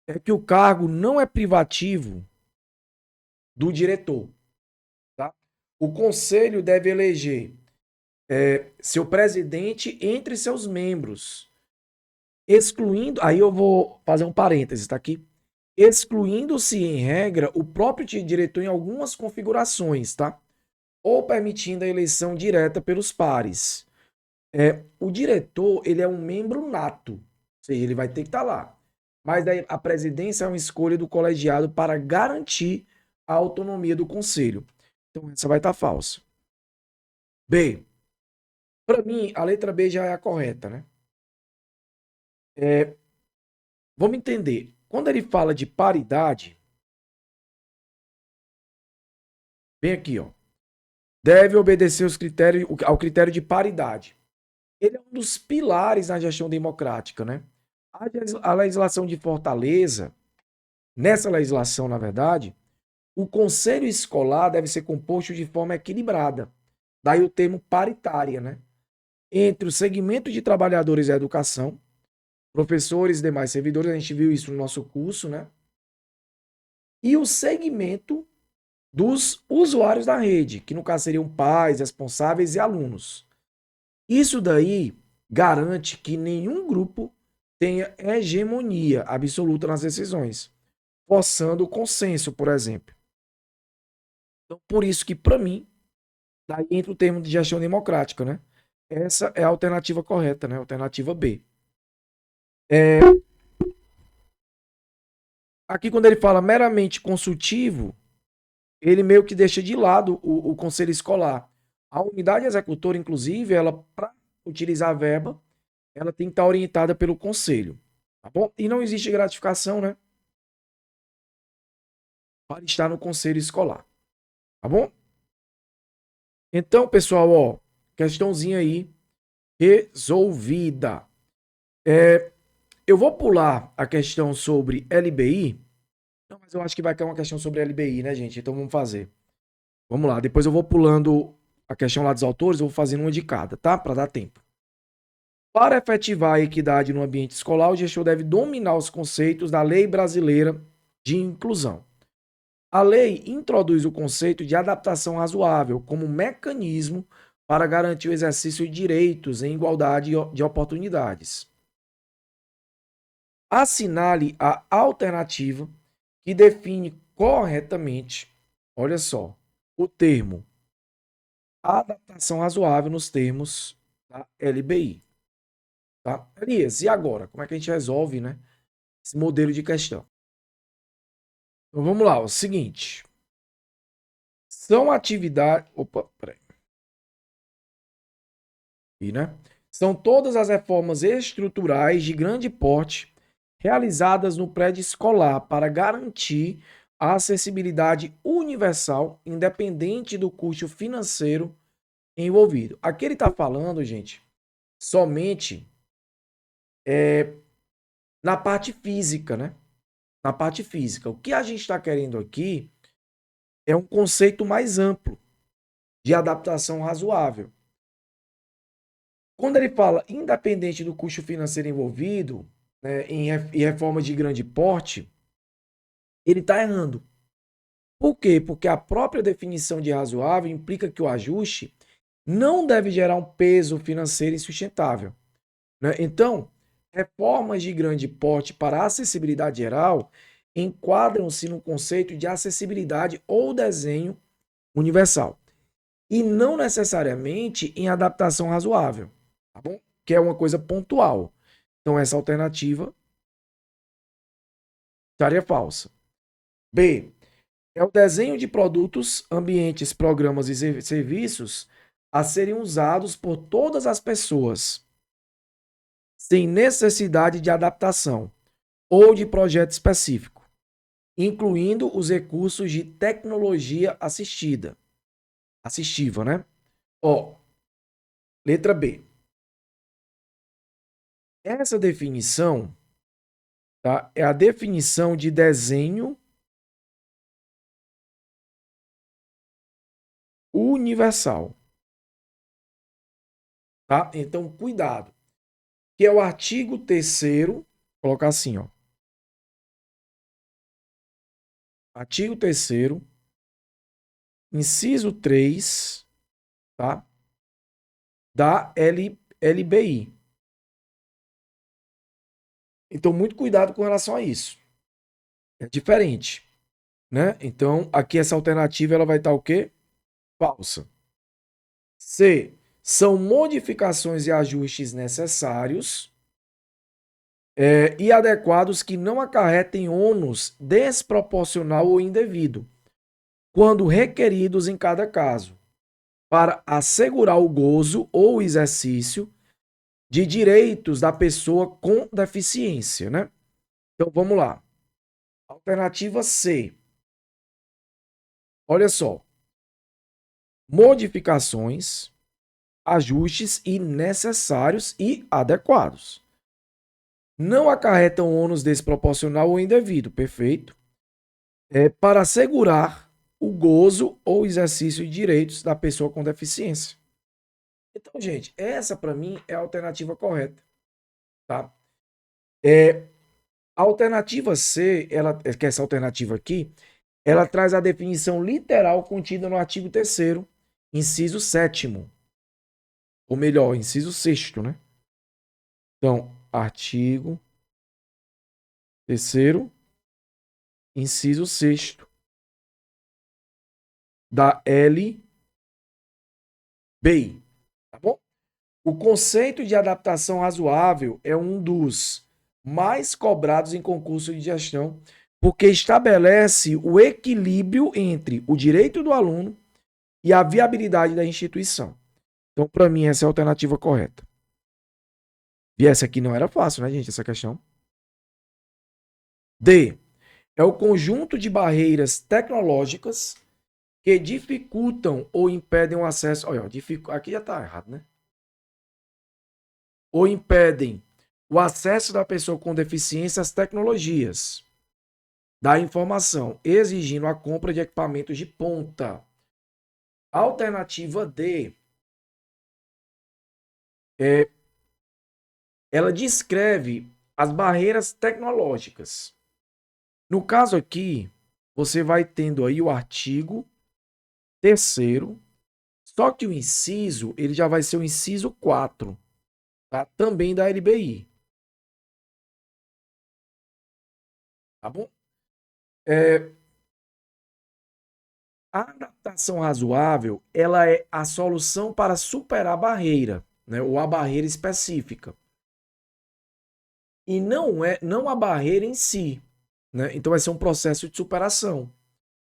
É que o cargo não é privativo do diretor. Tá? O conselho deve eleger seu presidente entre seus membros, excluindo. Aí eu vou fazer um parênteses, tá aqui? Excluindo-se, em regra, o próprio diretor em algumas configurações, tá? Ou permitindo a eleição direta pelos pares. O diretor, ele é um membro nato, ou seja, ele vai ter que estar lá. Mas a presidência é uma escolha do colegiado para garantir a autonomia do conselho. Então, essa vai estar falsa. B. Para mim, a letra B já é a correta, né? Vamos entender. Quando ele fala de paridade, vem aqui, ó. Deve obedecer ao critério de paridade. Ele é um dos pilares na gestão democrática, né? A legislação de Fortaleza, nessa legislação, na verdade, o conselho escolar deve ser composto de forma equilibrada. Daí o termo paritária, né? Entre o segmento de trabalhadores da educação, professores e demais servidores, a gente viu isso no nosso curso, né? E o segmento dos usuários da rede, que no caso seriam pais, responsáveis e alunos. Isso daí garante que nenhum grupo tenha hegemonia absoluta nas decisões, forçando o consenso, por exemplo. Então, por isso que, para mim, daí entra o termo de gestão democrática, né? Essa é a alternativa correta, né? Alternativa B. Aqui, quando ele fala meramente consultivo, ele meio que deixa de lado o conselho escolar. A unidade executora, inclusive, ela, para utilizar a verba, ela tem que estar orientada pelo conselho. Tá bom? E não existe gratificação, né? para estar no conselho escolar. Tá bom? Então, pessoal, ó, questãozinha aí resolvida. Eu vou pular a questão sobre LBI. Não, mas eu acho que vai cair uma questão sobre LBI, né, gente? Então vamos fazer. Vamos lá. Depois eu vou pulando a questão lá dos autores, eu vou fazendo uma de cada, tá? Para dar tempo. Para efetivar a equidade no ambiente escolar, o gestor deve dominar os conceitos da Lei Brasileira de Inclusão. A lei introduz o conceito de adaptação razoável como mecanismo para garantir o exercício de direitos em igualdade de oportunidades. Assinale a alternativa que define corretamente, olha só, o termo adaptação razoável nos termos da LBI. Tá? Elias, e agora? Como é que a gente resolve, né, esse modelo de questão? Então vamos lá, o seguinte. São atividades. Opa, peraí. Né? São todas as reformas estruturais de grande porte realizadas no prédio escolar para garantir a acessibilidade universal, independente do custo financeiro envolvido. Aqui ele está falando, gente, somente na parte física, né? Na parte física. O que a gente está querendo aqui é um conceito mais amplo de adaptação razoável. Quando ele fala independente do custo financeiro envolvido, né, em reforma de grande porte, ele está errando. Por quê? Porque a própria definição de razoável implica que o ajuste não deve gerar um peso financeiro insustentável. Né? Então, reformas de grande porte para acessibilidade geral enquadram-se no conceito de acessibilidade ou desenho universal, e não necessariamente em adaptação razoável, tá bom? Que é uma coisa pontual. Então, essa alternativa estaria falsa. B. É o desenho de produtos, ambientes, programas e serviços a serem usados por todas as pessoas, sem necessidade de adaptação ou de projeto específico, incluindo os recursos de tecnologia assistiva, né? Ó, letra B. Essa definição, tá, é a definição de desenho universal, tá? Então, cuidado, que é o artigo 3º, colocar assim, ó. Artigo 3º, inciso 3, tá? Da LBI. Então, muito cuidado com relação a isso. É diferente, né? Então, aqui essa alternativa ela vai estar o quê? Falsa. C. São modificações e ajustes necessários e adequados que não acarretem ônus desproporcional ou indevido, quando requeridos em cada caso, para assegurar o gozo ou exercício de direitos da pessoa com deficiência, né? Então vamos lá. Alternativa C. Olha só. Modificações, ajustes necessários e adequados. Não acarretam ônus desproporcional ou indevido, perfeito? Para assegurar o gozo ou exercício de direitos da pessoa com deficiência. Então, gente, essa para mim é a alternativa correta, tá? A alternativa C, que é essa alternativa aqui, ela traz a definição literal contida no artigo 3º, inciso 7º. Ou melhor, inciso 6º, né? Então, artigo 3º, inciso 6º da LBI, tá bom? O conceito de adaptação razoável é um dos mais cobrados em concurso de gestão, porque estabelece o equilíbrio entre o direito do aluno e a viabilidade da instituição. Então, para mim, essa é a alternativa correta. E essa aqui não era fácil, né, gente, essa questão. D. é o conjunto de barreiras tecnológicas que dificultam ou impedem o acesso. Olha, aqui já está errado, né? Ou impedem o acesso da pessoa com deficiência às tecnologias da informação, exigindo a compra de equipamentos de ponta. Alternativa D, ela descreve as barreiras tecnológicas. No caso aqui, você vai tendo aí o artigo 3º, só que o inciso, ele já vai ser o inciso 4, tá? Também da LBI. Tá bom? A adaptação razoável, ela é a solução para superar a barreira, né? Ou a barreira específica. E não a barreira em si, né? Então vai ser um processo de superação.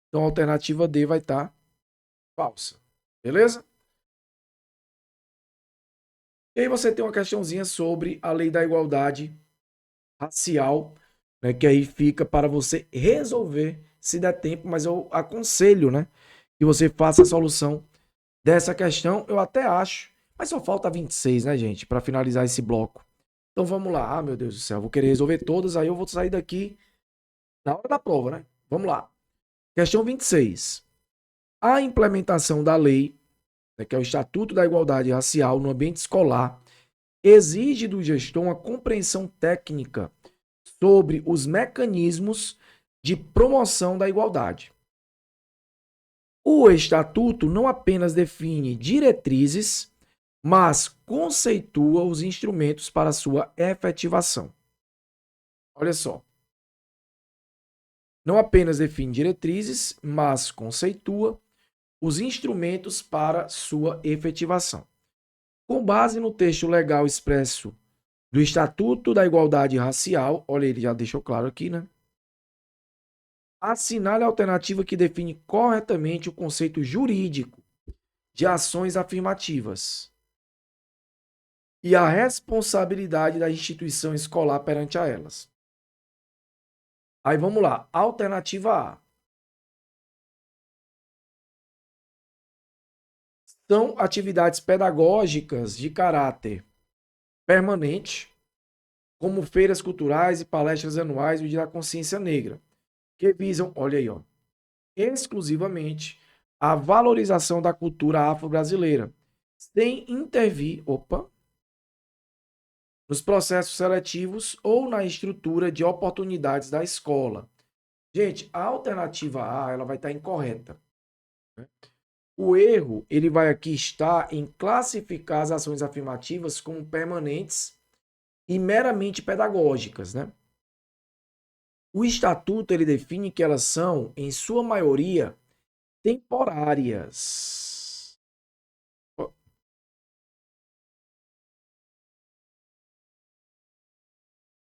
Então a alternativa D vai estar falsa. Beleza? E aí você tem uma questãozinha sobre a lei da igualdade racial, né, que aí fica para você resolver se der tempo, mas eu aconselho, né, que você faça a solução dessa questão, eu até acho, mas só falta 26, né, gente, para finalizar esse bloco. Então vamos lá. Ah, meu Deus do céu, vou querer resolver todas, aí eu vou sair daqui na hora da prova, né? Vamos lá. Questão 26. A implementação da lei, né, que é o Estatuto da Igualdade Racial no ambiente escolar, exige do gestor uma compreensão técnica sobre os mecanismos de promoção da igualdade. O Estatuto não apenas define diretrizes, mas conceitua os instrumentos para sua efetivação. Olha só. Não apenas define diretrizes, mas conceitua os instrumentos para sua efetivação. Com base no texto legal expresso do Estatuto da Igualdade Racial, olha, ele já deixou claro aqui, né? Assinale a alternativa que define corretamente o conceito jurídico de ações afirmativas e a responsabilidade da instituição escolar perante a elas. Aí vamos lá. Alternativa A. São atividades pedagógicas de caráter permanente, como feiras culturais e palestras anuais do Dia da Consciência Negra, que visam, olha aí, ó, exclusivamente a valorização da cultura afro-brasileira, sem intervir, nos processos seletivos ou na estrutura de oportunidades da escola. Gente, a alternativa A, ela vai estar incorreta, né? O erro, ele vai aqui estar em classificar as ações afirmativas como permanentes e meramente pedagógicas, né? O estatuto, ele define que elas são, em sua maioria, temporárias.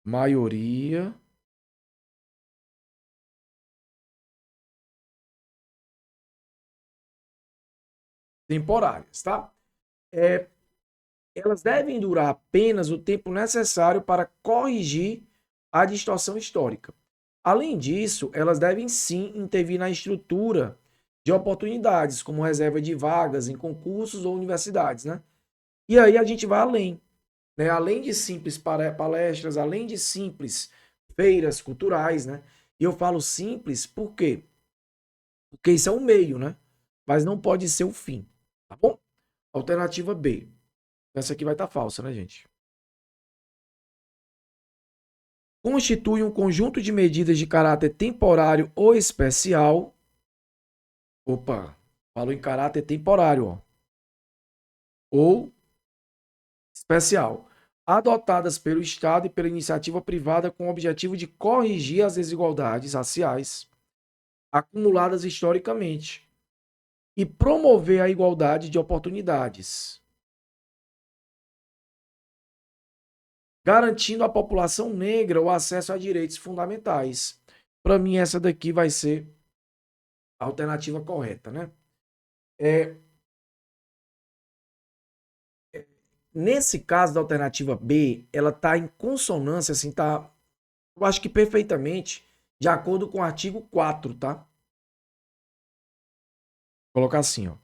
Maioria temporárias, tá? Elas devem durar apenas o tempo necessário para corrigir a distorção histórica. Além disso, elas devem sim intervir na estrutura de oportunidades, como reserva de vagas em concursos ou universidades, né? E aí a gente vai além, né? Além de simples palestras, além de simples feiras culturais, né? E eu falo simples por quê? Porque isso é um meio, né? Mas não pode ser o fim, tá bom? Alternativa B. Essa aqui vai estar falsa, né, gente? Constitui um conjunto de medidas de caráter temporário ou especial. Opa, falou em caráter temporário, ó. Ou especial, adotadas pelo Estado e pela iniciativa privada com o objetivo de corrigir as desigualdades raciais acumuladas historicamente e promover a igualdade de oportunidades, garantindo à população negra o acesso a direitos fundamentais. Para mim, essa daqui vai ser a alternativa correta, né? Nesse caso da alternativa B, ela está em consonância, assim, tá, eu acho que perfeitamente de acordo com o artigo 4, tá? Vou colocar assim, ó.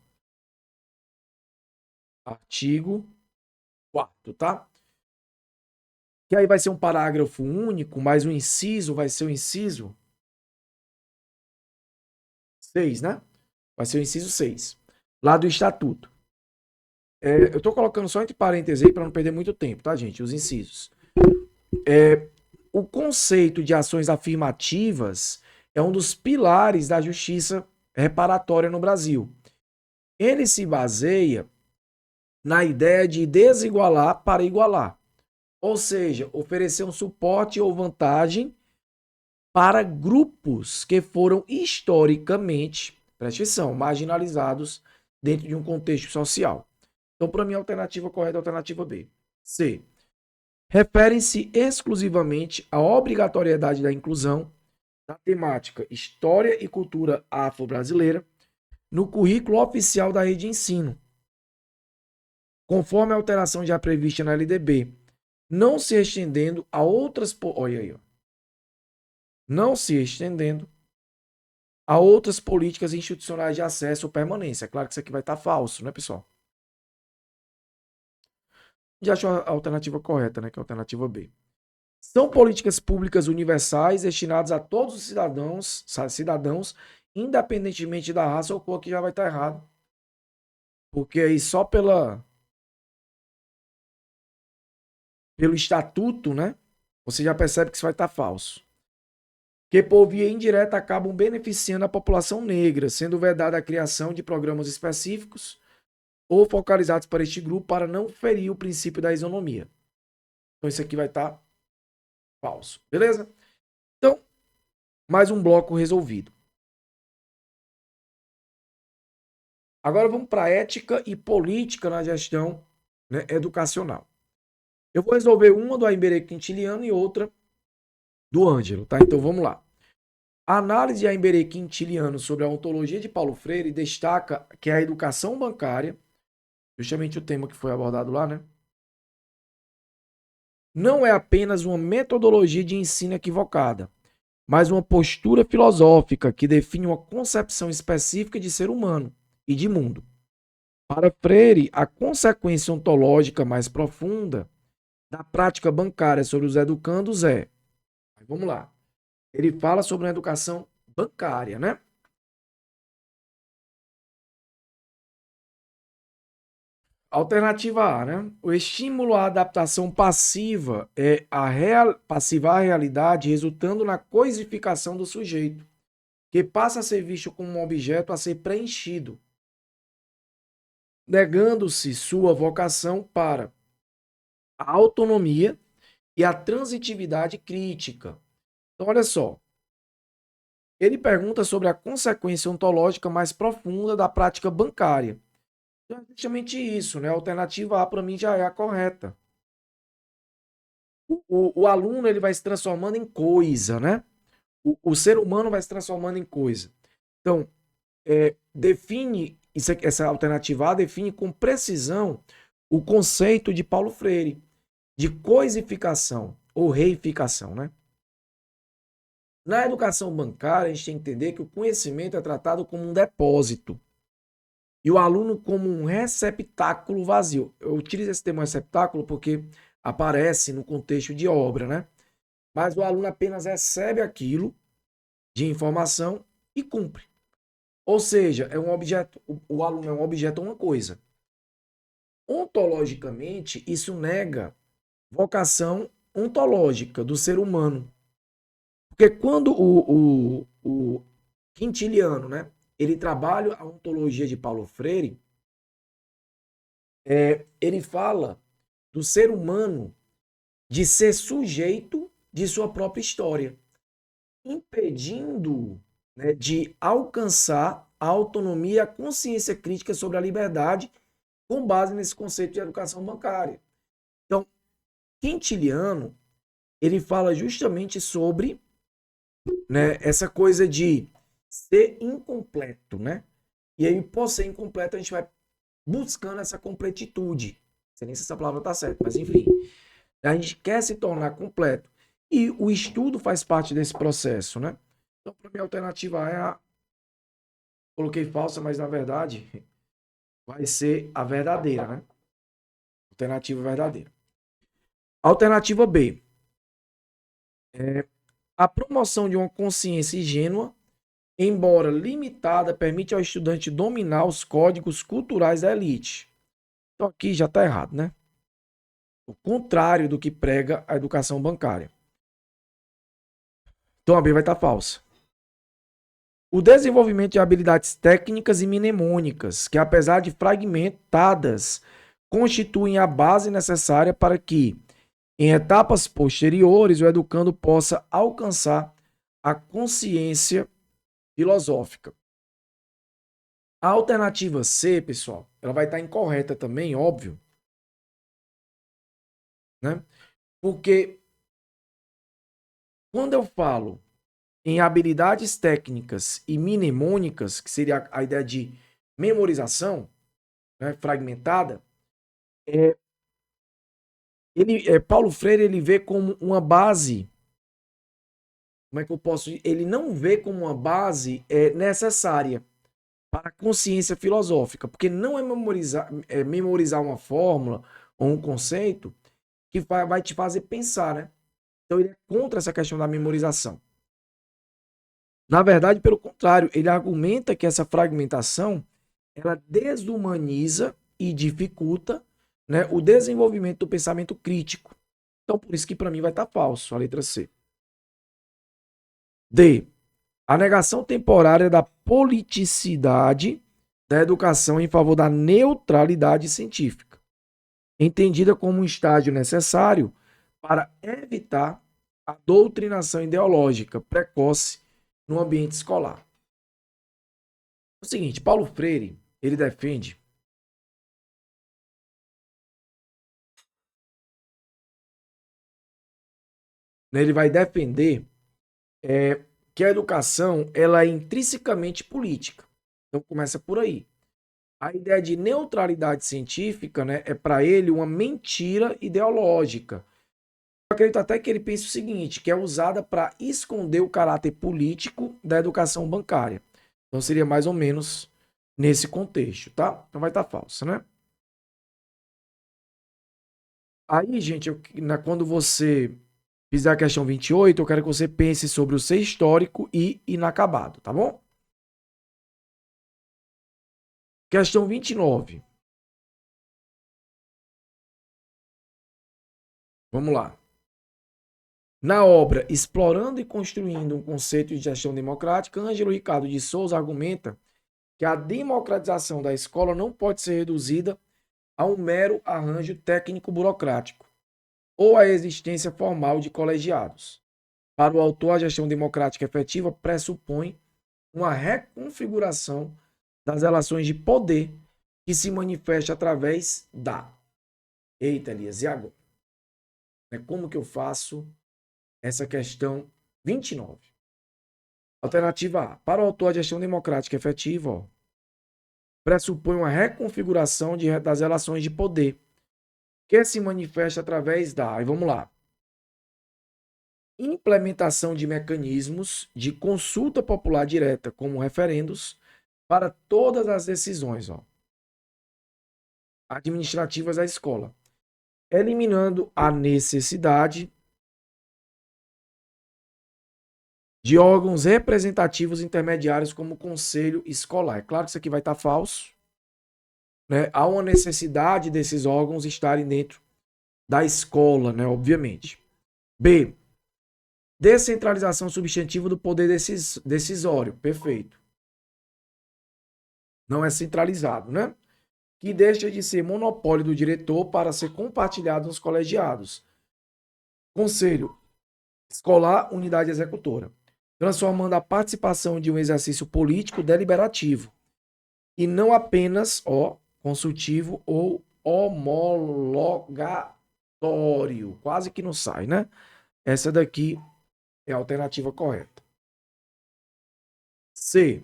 Artigo 4, tá? Que aí vai ser um parágrafo único, mas o inciso vai ser o inciso 6, né? Vai ser o inciso 6, lá do Estatuto. Eu tô colocando só entre parênteses aí para não perder muito tempo, tá, gente? Os incisos. O conceito de ações afirmativas é um dos pilares da justiça reparatória no Brasil. Ele se baseia na ideia de desigualar para igualar, ou seja, oferecer um suporte ou vantagem para grupos que foram historicamente, preste atenção, marginalizados dentro de um contexto social. Então, para mim, a alternativa correta é a alternativa B. C. Referem-se exclusivamente à obrigatoriedade da inclusão da temática História e Cultura Afro-Brasileira no currículo oficial da rede de ensino, conforme a alteração já prevista na LDB, não se estendendo a outras, olha aí, ó, não se estendendo a outras políticas institucionais de acesso ou permanência. É claro que isso aqui vai estar falso, né, pessoal? Já achou a alternativa correta, né, que é a alternativa B. São políticas públicas universais destinadas a todos os cidadãos, independentemente da raça ou cor, que já vai estar errado. Porque aí só pelo estatuto, né? Você já percebe que isso vai estar falso. Que por via indireta acabam beneficiando a população negra, sendo vedada a criação de programas específicos ou focalizados para este grupo para não ferir o princípio da isonomia. Então isso aqui vai estar falso, beleza? Então, mais um bloco resolvido. Agora vamos para ética e política na gestão, né, educacional. Eu vou resolver uma do Aimberê Quintiliano e outra do Ângelo, tá? Então vamos lá. A análise de Aimberê Quintiliano sobre a ontologia de Paulo Freire destaca que a educação bancária, justamente o tema que foi abordado lá, né? Não é apenas uma metodologia de ensino equivocada, mas uma postura filosófica que define uma concepção específica de ser humano e de mundo. Para Freire, a consequência ontológica mais profunda da prática bancária sobre os educandos é. Vamos lá. Ele fala sobre uma educação bancária, né? Alternativa A, né? O estímulo à adaptação passiva é passivar a realidade, resultando na coisificação do sujeito, que passa a ser visto como um objeto a ser preenchido, negando-se sua vocação para a autonomia e a transitividade crítica. Então, olha só. Ele pergunta sobre a consequência ontológica mais profunda da prática bancária. Então, é justamente isso, né? A alternativa A, para mim, já é a correta. O aluno ele vai se transformando em coisa, né? O ser humano vai se transformando em coisa. Então, define, essa alternativa A define com precisão o conceito de Paulo Freire de coisificação ou reificação, né? Na educação bancária, a gente tem que entender que o conhecimento é tratado como um depósito e o aluno como um receptáculo vazio. Eu utilizo esse termo receptáculo porque aparece no contexto de obra, né? Mas o aluno apenas recebe aquilo de informação e cumpre. Ou seja, é um objeto, o aluno é um objeto ou uma coisa. Ontologicamente, isso nega vocação ontológica do ser humano. Porque quando o Quintiliano, né, ele trabalha a ontologia de Paulo Freire, ele fala do ser humano de ser sujeito de sua própria história, impedindo, né, de alcançar a autonomia e a consciência crítica sobre a liberdade com base nesse conceito de educação bancária. Então, Quintiliano, ele fala justamente sobre, né, essa coisa de ser incompleto, né? E aí, por ser incompleto, a gente vai buscando essa completitude. Não sei nem se essa palavra está certa, mas enfim. A gente quer se tornar completo. E o estudo faz parte desse processo, né? Então, para mim, a alternativa A é a... Coloquei falsa, mas na verdade vai ser a verdadeira, né? Alternativa verdadeira. Alternativa B. A promoção de uma consciência ingênua, embora limitada, permite ao estudante dominar os códigos culturais da elite. Então aqui já está errado, né? O contrário do que prega a educação bancária. Então a B vai estar falsa. O desenvolvimento de habilidades técnicas e mnemônicas, que apesar de fragmentadas, constituem a base necessária para que, em etapas posteriores, o educando possa alcançar a consciência filosófica. A alternativa C, pessoal, ela vai estar incorreta também, óbvio, né? Porque quando eu falo em habilidades técnicas e mnemônicas, que seria a ideia de memorização, né, fragmentada, Paulo Freire ele vê como uma base. Como é que eu posso? Ele não vê como uma base necessária para a consciência filosófica, porque não memorizar uma fórmula ou um conceito que vai te fazer pensar, né? Então ele é contra essa questão da memorização. Na verdade, pelo contrário, ele argumenta que essa fragmentação ela desumaniza e dificulta, né, o desenvolvimento do pensamento crítico. Então, por isso que para mim vai estar falso a letra C. D. A negação temporária da politicidade da educação em favor da neutralidade científica, entendida como um estágio necessário para evitar a doutrinação ideológica precoce no ambiente escolar. É o seguinte, Paulo Freire, ele defende ele vai defender que a educação ela é intrinsecamente política. Então começa por aí. A ideia de neutralidade científica, né, é para ele uma mentira ideológica. Eu acredito até que ele pensa o seguinte, que é usada para esconder o caráter político da educação bancária. Então seria mais ou menos nesse contexto, tá? Então vai estar falso, né? Aí, gente, quando você fizer a questão 28, eu quero que você pense sobre o ser histórico e inacabado, tá bom? Questão 29. Vamos lá. Na obra Explorando e Construindo um Conceito de Gestão Democrática, Ângelo Ricardo de Souza argumenta que a democratização da escola não pode ser reduzida a um mero arranjo técnico-burocrático ou à existência formal de colegiados. Para o autor, a gestão democrática efetiva pressupõe uma reconfiguração das relações de poder que se manifesta através da... Eita, Elias, e agora? Como que eu faço essa questão 29? Alternativa A. Para o autor, a gestão democrática efetiva pressupõe uma reconfiguração das relações de poder que se manifesta através da... Aí vamos lá. Implementação de mecanismos de consulta popular direta, como referendos, para todas as decisões administrativas da escola, eliminando a necessidade de órgãos representativos intermediários como o conselho escolar. É claro que isso aqui vai estar falso, né? Há uma necessidade desses órgãos estarem dentro da escola, né? Obviamente. B. Descentralização substantiva do poder decisório. Perfeito. Não é centralizado, né? Que deixa de ser monopólio do diretor para ser compartilhado nos colegiados. Conselho escolar, unidade executora, transformando a participação de um exercício político deliberativo e não apenas consultivo ou homologatório. Quase que não sai, né? Essa daqui é a alternativa correta. C.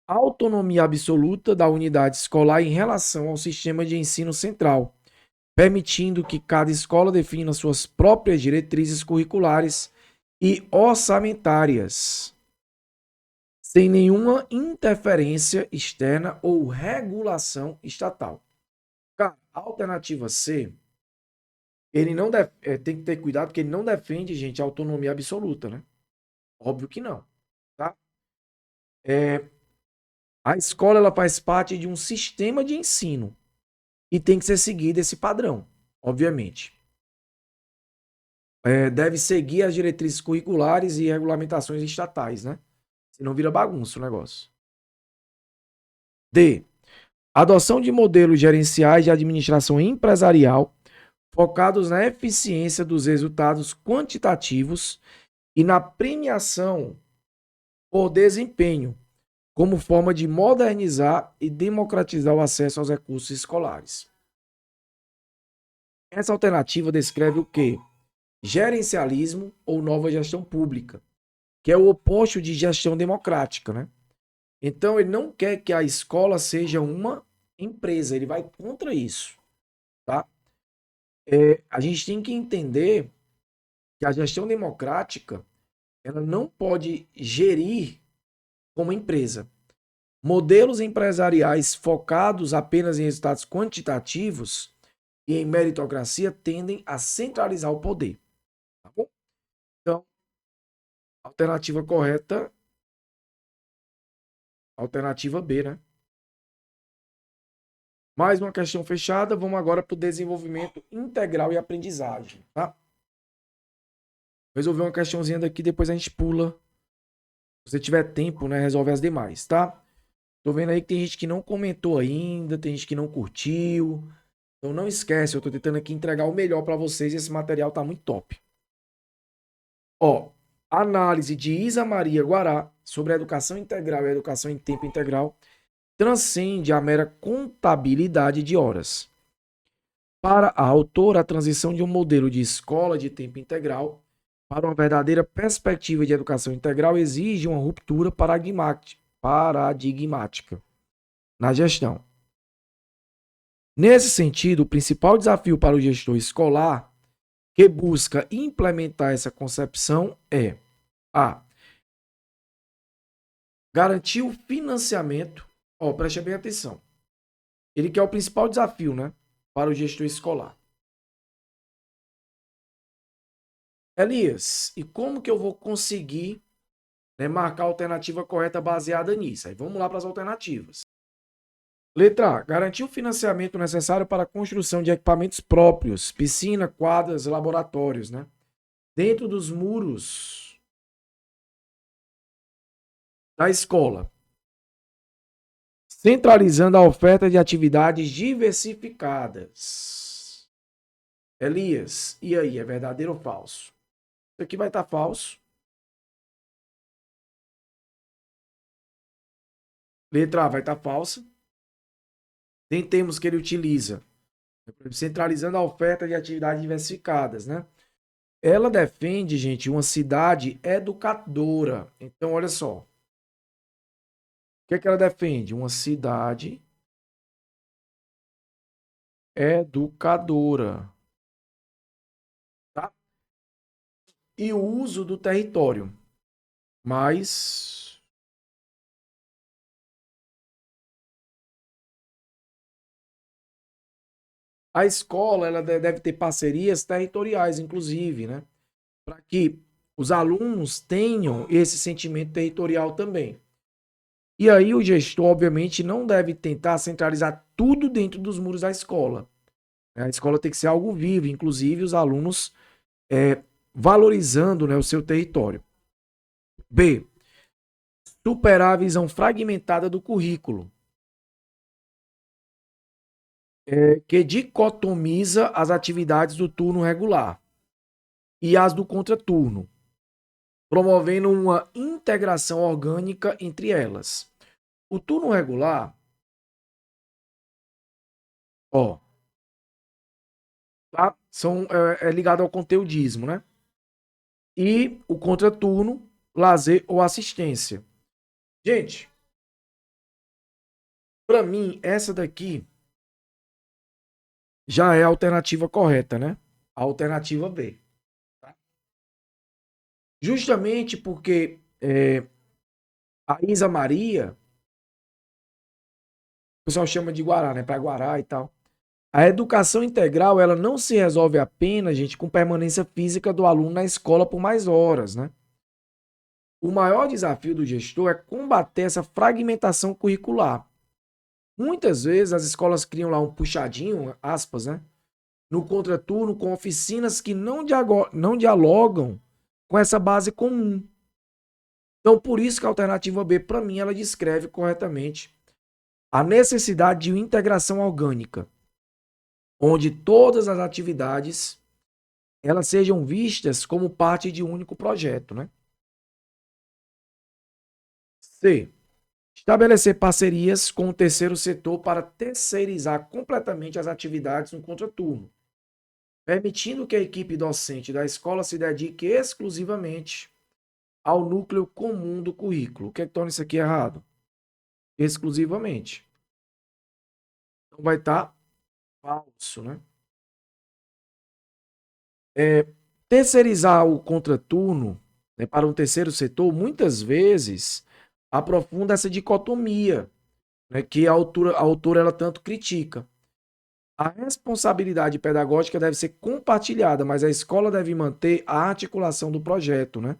Autonomia absoluta da unidade escolar em relação ao sistema de ensino central, permitindo que cada escola defina suas próprias diretrizes curriculares e orçamentárias, sem nenhuma interferência externa ou regulação estatal. Cara, a alternativa C, ele não tem que ter cuidado porque ele não defende, gente, a autonomia absoluta, né? Óbvio que não, tá? A escola ela faz parte de um sistema de ensino e tem que ser seguido esse padrão, obviamente. Deve seguir as diretrizes curriculares e regulamentações estatais, né? Senão vira bagunça o negócio. D. Adoção de modelos gerenciais de administração empresarial focados na eficiência dos resultados quantitativos e na premiação por desempenho, como forma de modernizar e democratizar o acesso aos recursos escolares. Essa alternativa descreve o quê? Gerencialismo ou nova gestão pública, que é o oposto de gestão democrática, né? Então, ele não quer que a escola seja uma empresa, ele vai contra isso, tá? A gente tem que entender que a gestão democrática, ela não pode gerir como empresa. Modelos empresariais focados apenas em resultados quantitativos e em meritocracia tendem a centralizar o poder, tá bom? Então, alternativa correta, alternativa B, né? Mais uma questão fechada, vamos agora para o desenvolvimento integral e aprendizagem, tá? Vou resolver uma questãozinha daqui, depois a gente pula. Se você tiver tempo, né, resolve as demais, tá? Tô vendo aí que tem gente que não comentou ainda, tem gente que não curtiu. Então não esquece, eu tô tentando aqui entregar o melhor para vocês e esse material tá muito top. Ó, análise de Isa Maria Guará sobre a educação integral e a educação em tempo integral transcende a mera contabilidade de horas. Para a autora, a transição de um modelo de escola de tempo integral para uma verdadeira perspectiva de educação integral exige uma ruptura paradigmática na gestão. Nesse sentido, o principal desafio para o gestor escolar que busca implementar essa concepção é a garantir o financiamento. Ó, preste bem atenção. Ele quer o principal desafio, né, para o gestor escolar. Elias, e como que eu vou conseguir, né, marcar a alternativa correta baseada nisso? Aí vamos lá para as alternativas. Letra A. Garantir o financiamento necessário para a construção de equipamentos próprios, piscina, quadras, laboratórios, né? Dentro dos muros da escola. Centralizando a oferta de atividades diversificadas. Elias, e aí, é verdadeiro ou falso? Isso aqui vai estar falso. Letra A vai estar falsa. Tentemos que ele utiliza. Centralizando a oferta de atividades diversificadas, né? Ela defende, gente, uma cidade educadora. Então, olha só. O que é que ela defende? Uma cidade educadora. Tá? E o uso do território. Mas a escola ela deve ter parcerias territoriais, inclusive, né? Para que os alunos tenham esse sentimento territorial também. E aí o gestor, obviamente, não deve tentar centralizar tudo dentro dos muros da escola. A escola tem que ser algo vivo, inclusive os alunos valorizando, né, o seu território. B. Superar a visão fragmentada do currículo, que dicotomiza as atividades do turno regular e as do contraturno, promovendo uma integração orgânica entre elas. O turno regular, ó, tá? É ligado ao conteudismo, né? E o contraturno, lazer ou assistência. Gente, para mim, essa daqui já é a alternativa correta, né? A alternativa B. Tá? Justamente porque a Isa Maria, o pessoal chama de Guará, né? Para Guará e tal. A educação integral, ela não se resolve apenas, gente, com permanência física do aluno na escola por mais horas, né? O maior desafio do gestor é combater essa fragmentação curricular. Muitas vezes as escolas criam lá um puxadinho, aspas, né? No contraturno com oficinas que não dialogam com essa base comum. Então, por isso que a alternativa B, para mim, ela descreve corretamente a necessidade de uma integração orgânica, onde todas as atividades elas sejam vistas como parte de um único projeto, né? C. Estabelecer parcerias com o terceiro setor para terceirizar completamente as atividades no contraturno, permitindo que a equipe docente da escola se dedique exclusivamente ao núcleo comum do currículo. O que é que torna isso aqui errado? Exclusivamente. Então vai estar falso, né? Terceirizar o contraturno, né, para um terceiro setor, muitas vezes aprofunda essa dicotomia, né, que a autora ela tanto critica. A responsabilidade pedagógica deve ser compartilhada, mas a escola deve manter a articulação do projeto, né?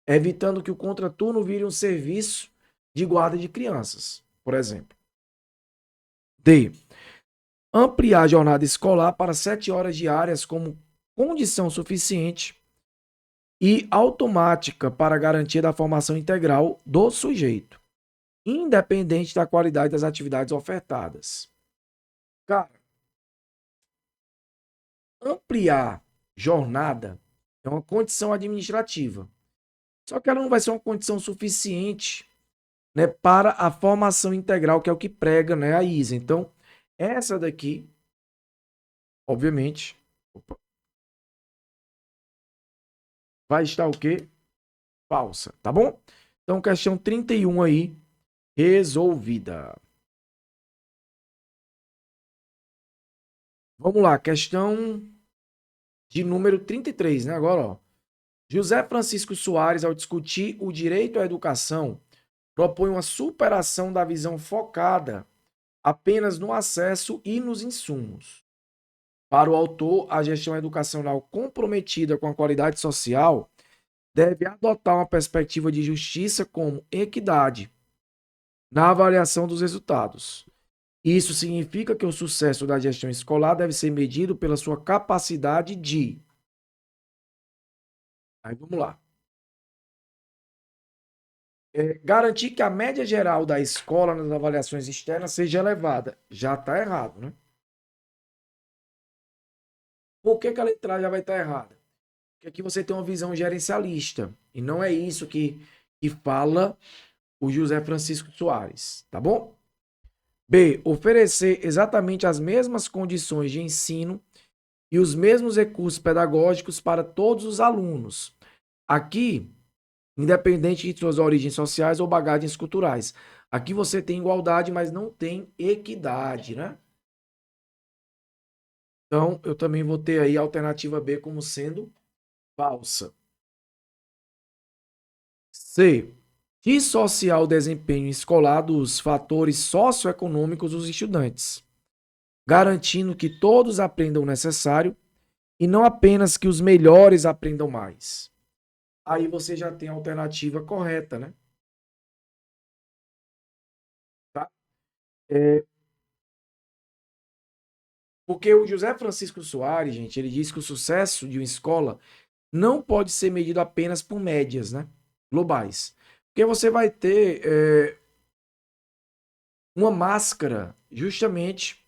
Evitando que o contraturno vire um serviço de guarda de crianças, por exemplo. D. Ampliar a jornada escolar para 7 horas diárias como condição suficiente e automática para a garantia da formação integral do sujeito, independente da qualidade das atividades ofertadas. Cara, ampliar jornada é uma condição administrativa. Só que ela não vai ser uma condição suficiente, né, para a formação integral, que é o que prega, né, a ISA. Então, essa daqui, obviamente, vai estar o quê? Falsa, tá bom? Então, questão 31 aí, resolvida. Vamos lá, questão de número 33, né? Agora, ó. José Francisco Soares, ao discutir o direito à educação, propõe uma superação da visão focada apenas no acesso e nos insumos. Para o autor, a gestão educacional comprometida com a qualidade social deve adotar uma perspectiva de justiça como equidade na avaliação dos resultados. Isso significa que o sucesso da gestão escolar deve ser medido pela sua capacidade de. Aí vamos lá. Garantir que a média geral da escola nas avaliações externas seja elevada. Já está errado, né? Por que a letra A já vai estar errada? Porque aqui você tem uma visão gerencialista. E não é isso que fala o José Francisco Soares, tá bom? B. Oferecer exatamente as mesmas condições de ensino e os mesmos recursos pedagógicos para todos os alunos. Aqui, independente de suas origens sociais ou bagagens culturais. Aqui você tem igualdade, mas não tem equidade, né? Então, eu também vou ter aí a alternativa B como sendo falsa. C. Dissociar o desempenho escolar dos fatores socioeconômicos dos estudantes, garantindo que todos aprendam o necessário e não apenas que os melhores aprendam mais. Aí você já tem a alternativa correta, né? Tá? É, porque o José Francisco Soares, gente, ele diz que o sucesso de uma escola não pode ser medido apenas por médias, né? Globais. Porque você vai ter uma máscara justamente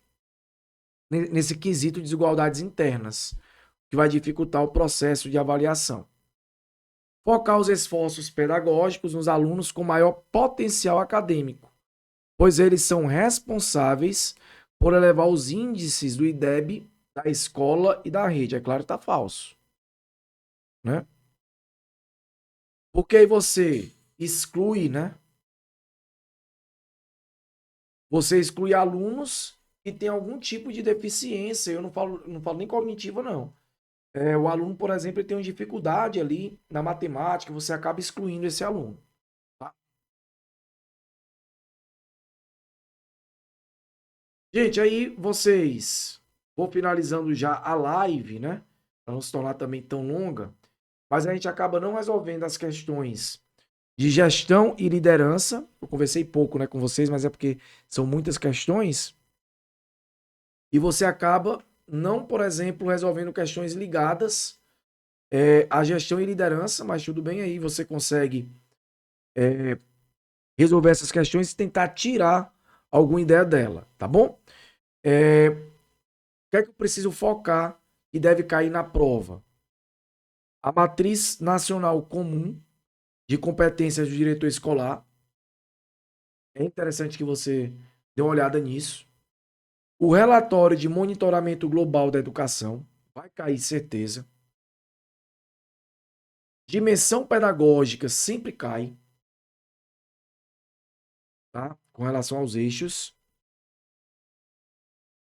nesse quesito de desigualdades internas, que vai dificultar o processo de avaliação. Focar os esforços pedagógicos nos alunos com maior potencial acadêmico, pois eles são responsáveis por elevar os índices do IDEB da escola e da rede. É claro que está falso, né? Porque aí você exclui, né? Você exclui alunos que tem algum tipo de deficiência. Eu não falo nem cognitiva, não. O aluno, por exemplo, ele tem uma dificuldade ali na matemática, você acaba excluindo esse aluno. Tá? Gente, aí vocês, vou finalizando já a live, né? Para não se tornar também tão longa, mas a gente acaba não resolvendo as questões de gestão e liderança. Eu conversei pouco, né, com vocês, mas é porque são muitas questões. E você acaba não, por exemplo, resolvendo questões ligadas à gestão e liderança, mas tudo bem aí, você consegue resolver essas questões e tentar tirar alguma ideia dela, tá bom? O que é que eu preciso focar e deve cair na prova? A matriz nacional comum de competências do diretor escolar. É interessante que você dê uma olhada nisso. O relatório de monitoramento global da educação vai cair, certeza. Dimensão pedagógica sempre cai, tá? Com relação aos eixos.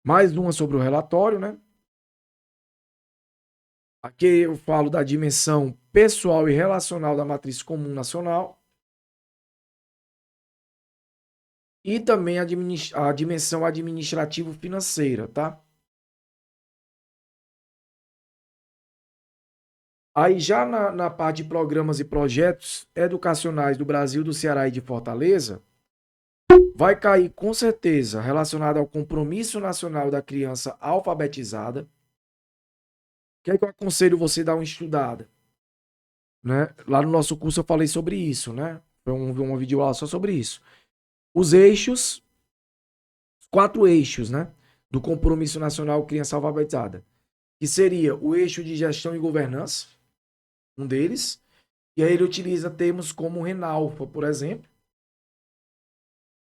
Mais uma sobre o relatório, né? Aqui eu falo da dimensão pessoal e relacional da matriz comum nacional. E também a dimensão administrativo-financeira, tá? Aí já na parte de programas e projetos educacionais do Brasil, do Ceará e de Fortaleza, vai cair com certeza relacionado ao compromisso nacional da criança alfabetizada. O que é que eu aconselho você dar uma estudada? Né? Lá no nosso curso eu falei sobre isso, né? Foi uma videoaula só sobre isso. Os eixos, 4 eixos, né? Do compromisso nacional criança alfabetizada. Que seria o eixo de gestão e governança, um deles. E aí ele utiliza termos como RENALFA, por exemplo.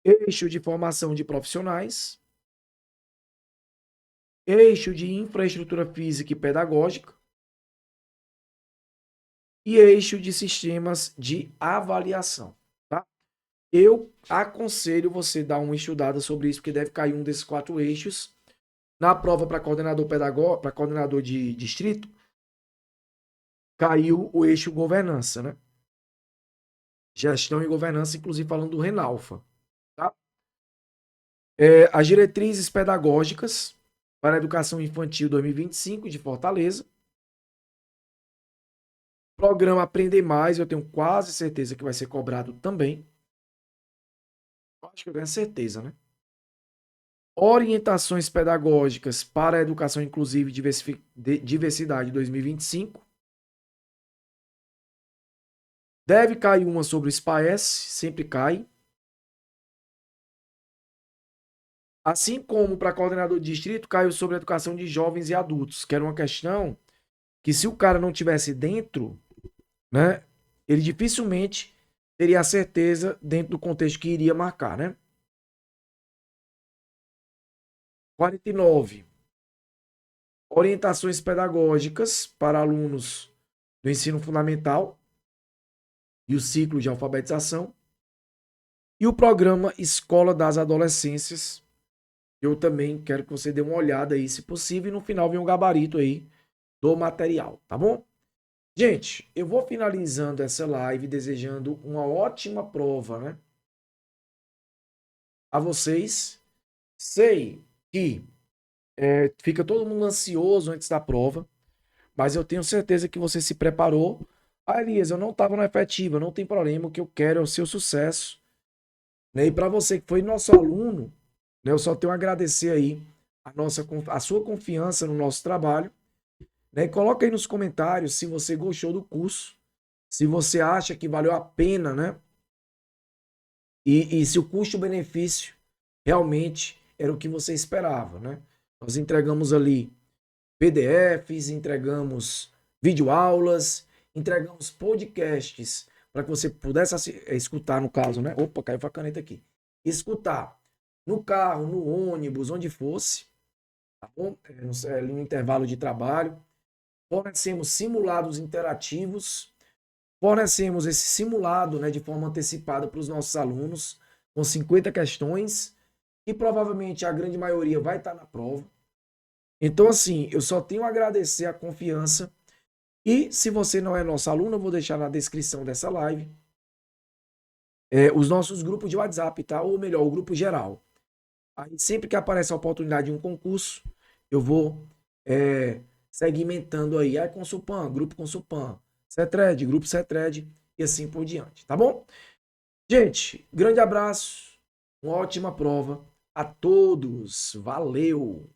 Eixo de formação de profissionais. Eixo de infraestrutura física e pedagógica. E eixo de sistemas de avaliação. Tá? Eu aconselho você dar uma estudada sobre isso, porque deve cair um desses 4 eixos. Na prova para coordenador pedagógico, para coordenador de distrito, caiu o eixo governança, né? Gestão e governança, inclusive falando do RENALFA. Tá? As diretrizes pedagógicas para a educação infantil 2025 de Fortaleza. Programa Aprender Mais, eu tenho quase certeza que vai ser cobrado também. Acho que eu tenho certeza, né? Orientações pedagógicas para a educação inclusiva e diversidade 2025. Deve cair uma sobre o SPAES, sempre cai. Assim como para coordenador de distrito, caiu sobre a educação de jovens e adultos, que era uma questão que se o cara não tivesse dentro, né, ele dificilmente teria a certeza dentro do contexto que iria marcar, né? 49. Orientações pedagógicas para alunos do ensino fundamental e o ciclo de alfabetização. E o programa Escola das Adolescências. Eu também quero que você dê uma olhada aí, se possível, e no final vem um gabarito aí do material, tá bom? Gente, eu vou finalizando essa live desejando uma ótima prova, né? A vocês. Sei que fica todo mundo ansioso antes da prova, mas eu tenho certeza que você se preparou. Ah, Elias, eu não estava na efetiva, não tem problema, o que eu quero é o seu sucesso. Né? E para você que foi nosso aluno, né, eu só tenho a agradecer aí a sua confiança no nosso trabalho. Né? E coloca aí nos comentários se você gostou do curso, se você acha que valeu a pena, né? E se o custo-benefício realmente era o que você esperava, né? Nós entregamos ali PDFs, entregamos videoaulas, entregamos podcasts para que você pudesse escutar, no caso, né? Opa, caiu a caneta aqui. Escutar no carro, no ônibus, onde fosse, tá bom? Ali no intervalo de trabalho. Fornecemos simulados interativos, fornecemos esse simulado, né, de forma antecipada para os nossos alunos, com 50 questões, que provavelmente a grande maioria vai estar na prova. Então, assim, eu só tenho a agradecer a confiança. E se você não é nosso aluno, eu vou deixar na descrição dessa live os nossos grupos de WhatsApp, tá? Ou melhor, o grupo geral. Aí sempre que aparece a oportunidade de um concurso, eu vou segmentando aí. Aí Consulpan, grupo Consulpan, Cetred, grupo Cetred e assim por diante, tá bom? Gente, grande abraço, uma ótima prova a todos. Valeu!